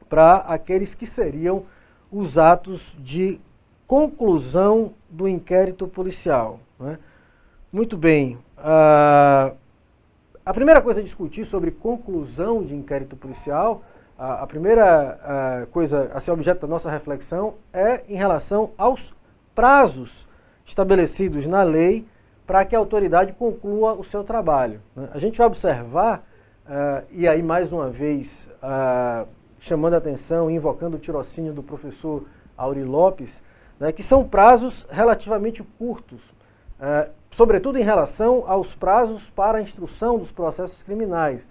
S1: para aqueles que seriam os atos de conclusão do inquérito policial, né? Muito bem, a primeira coisa a discutir sobre conclusão de inquérito policial, a primeira coisa a ser objeto da nossa reflexão é em relação aos prazos estabelecidos na lei para que a autoridade conclua o seu trabalho, né? A gente vai observar, e aí mais uma vez chamando a atenção, invocando o tirocínio do professor Auri Lopes, né, que são prazos relativamente curtos, sobretudo em relação aos prazos para a instrução dos processos criminais.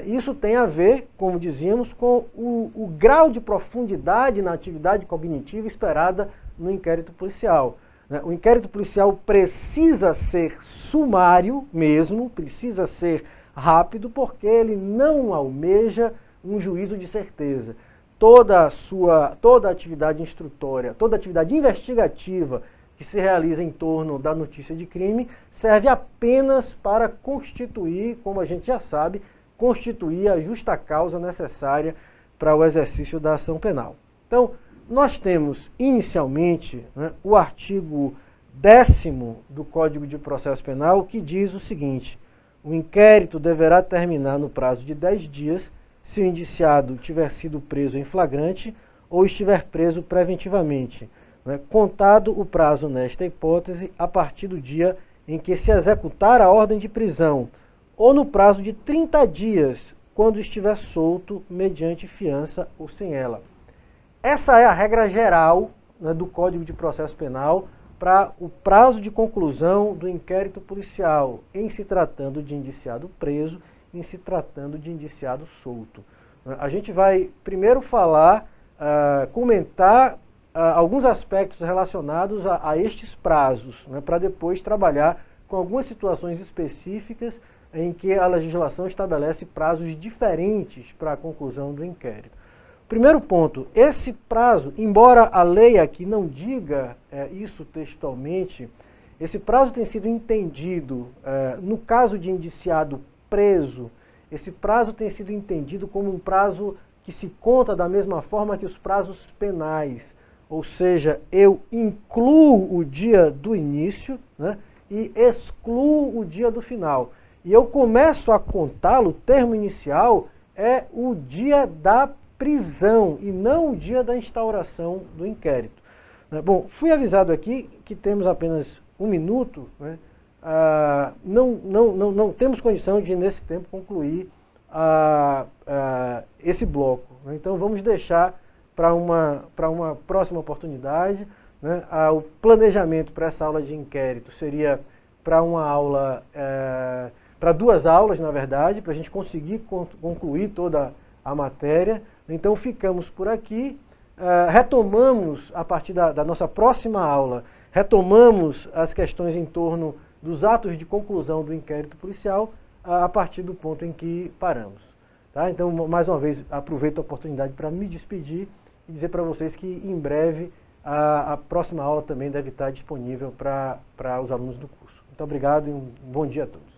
S1: Isso tem a ver, como dizíamos, com o grau de profundidade na atividade cognitiva esperada no inquérito policial. O inquérito policial precisa ser sumário mesmo, precisa ser rápido, porque ele não almeja um juízo de certeza. Toda a atividade instrutória, toda a atividade investigativa que se realiza em torno da notícia de crime serve apenas para constituir, como a gente já sabe, constituir a justa causa necessária para o exercício da ação penal. Então, nós temos inicialmente, né, o artigo 10º do Código de Processo Penal, que diz o seguinte: o inquérito deverá terminar no prazo de 10 dias se o indiciado tiver sido preso em flagrante ou estiver preso preventivamente, né, contado o prazo nesta hipótese a partir do dia em que se executar a ordem de prisão, ou no prazo de 30 dias, quando estiver solto mediante fiança ou sem ela. Essa é a regra geral, né, do Código de Processo Penal para o prazo de conclusão do inquérito policial, em se tratando de indiciado preso, em se tratando de indiciado solto. A gente vai primeiro falar, comentar alguns aspectos relacionados a estes prazos, né, para depois trabalhar com algumas situações específicas em que a legislação estabelece prazos diferentes para a conclusão do inquérito. O Primeiro ponto, esse prazo, embora a lei aqui não diga isso textualmente, esse prazo tem sido entendido, no caso de indiciado preso, esse prazo tem sido entendido como um prazo que se conta da mesma forma que os prazos penais, ou seja, eu incluo o dia do início, né, e excluo o dia do final. E eu começo a contá-lo, o termo inicial é o dia da prisão e não o dia da instauração do inquérito. Bom, fui avisado aqui que temos apenas 1 minuto, né? Não temos condição de, nesse tempo, concluir esse bloco. Né? Então, vamos deixar para uma próxima oportunidade. Né? O planejamento para essa aula de inquérito seria para uma aula, para 2 aulas, na verdade, para a gente conseguir concluir toda a matéria. Então, ficamos por aqui. Retomamos, a partir da nossa próxima aula, retomamos as questões em torno dos atos de conclusão do inquérito policial a partir do ponto em que paramos. Tá? Então, mais uma vez, aproveito a oportunidade para me despedir e dizer para vocês que, em breve, a próxima aula também deve estar disponível para os alunos do curso. Muito obrigado e um bom dia a todos.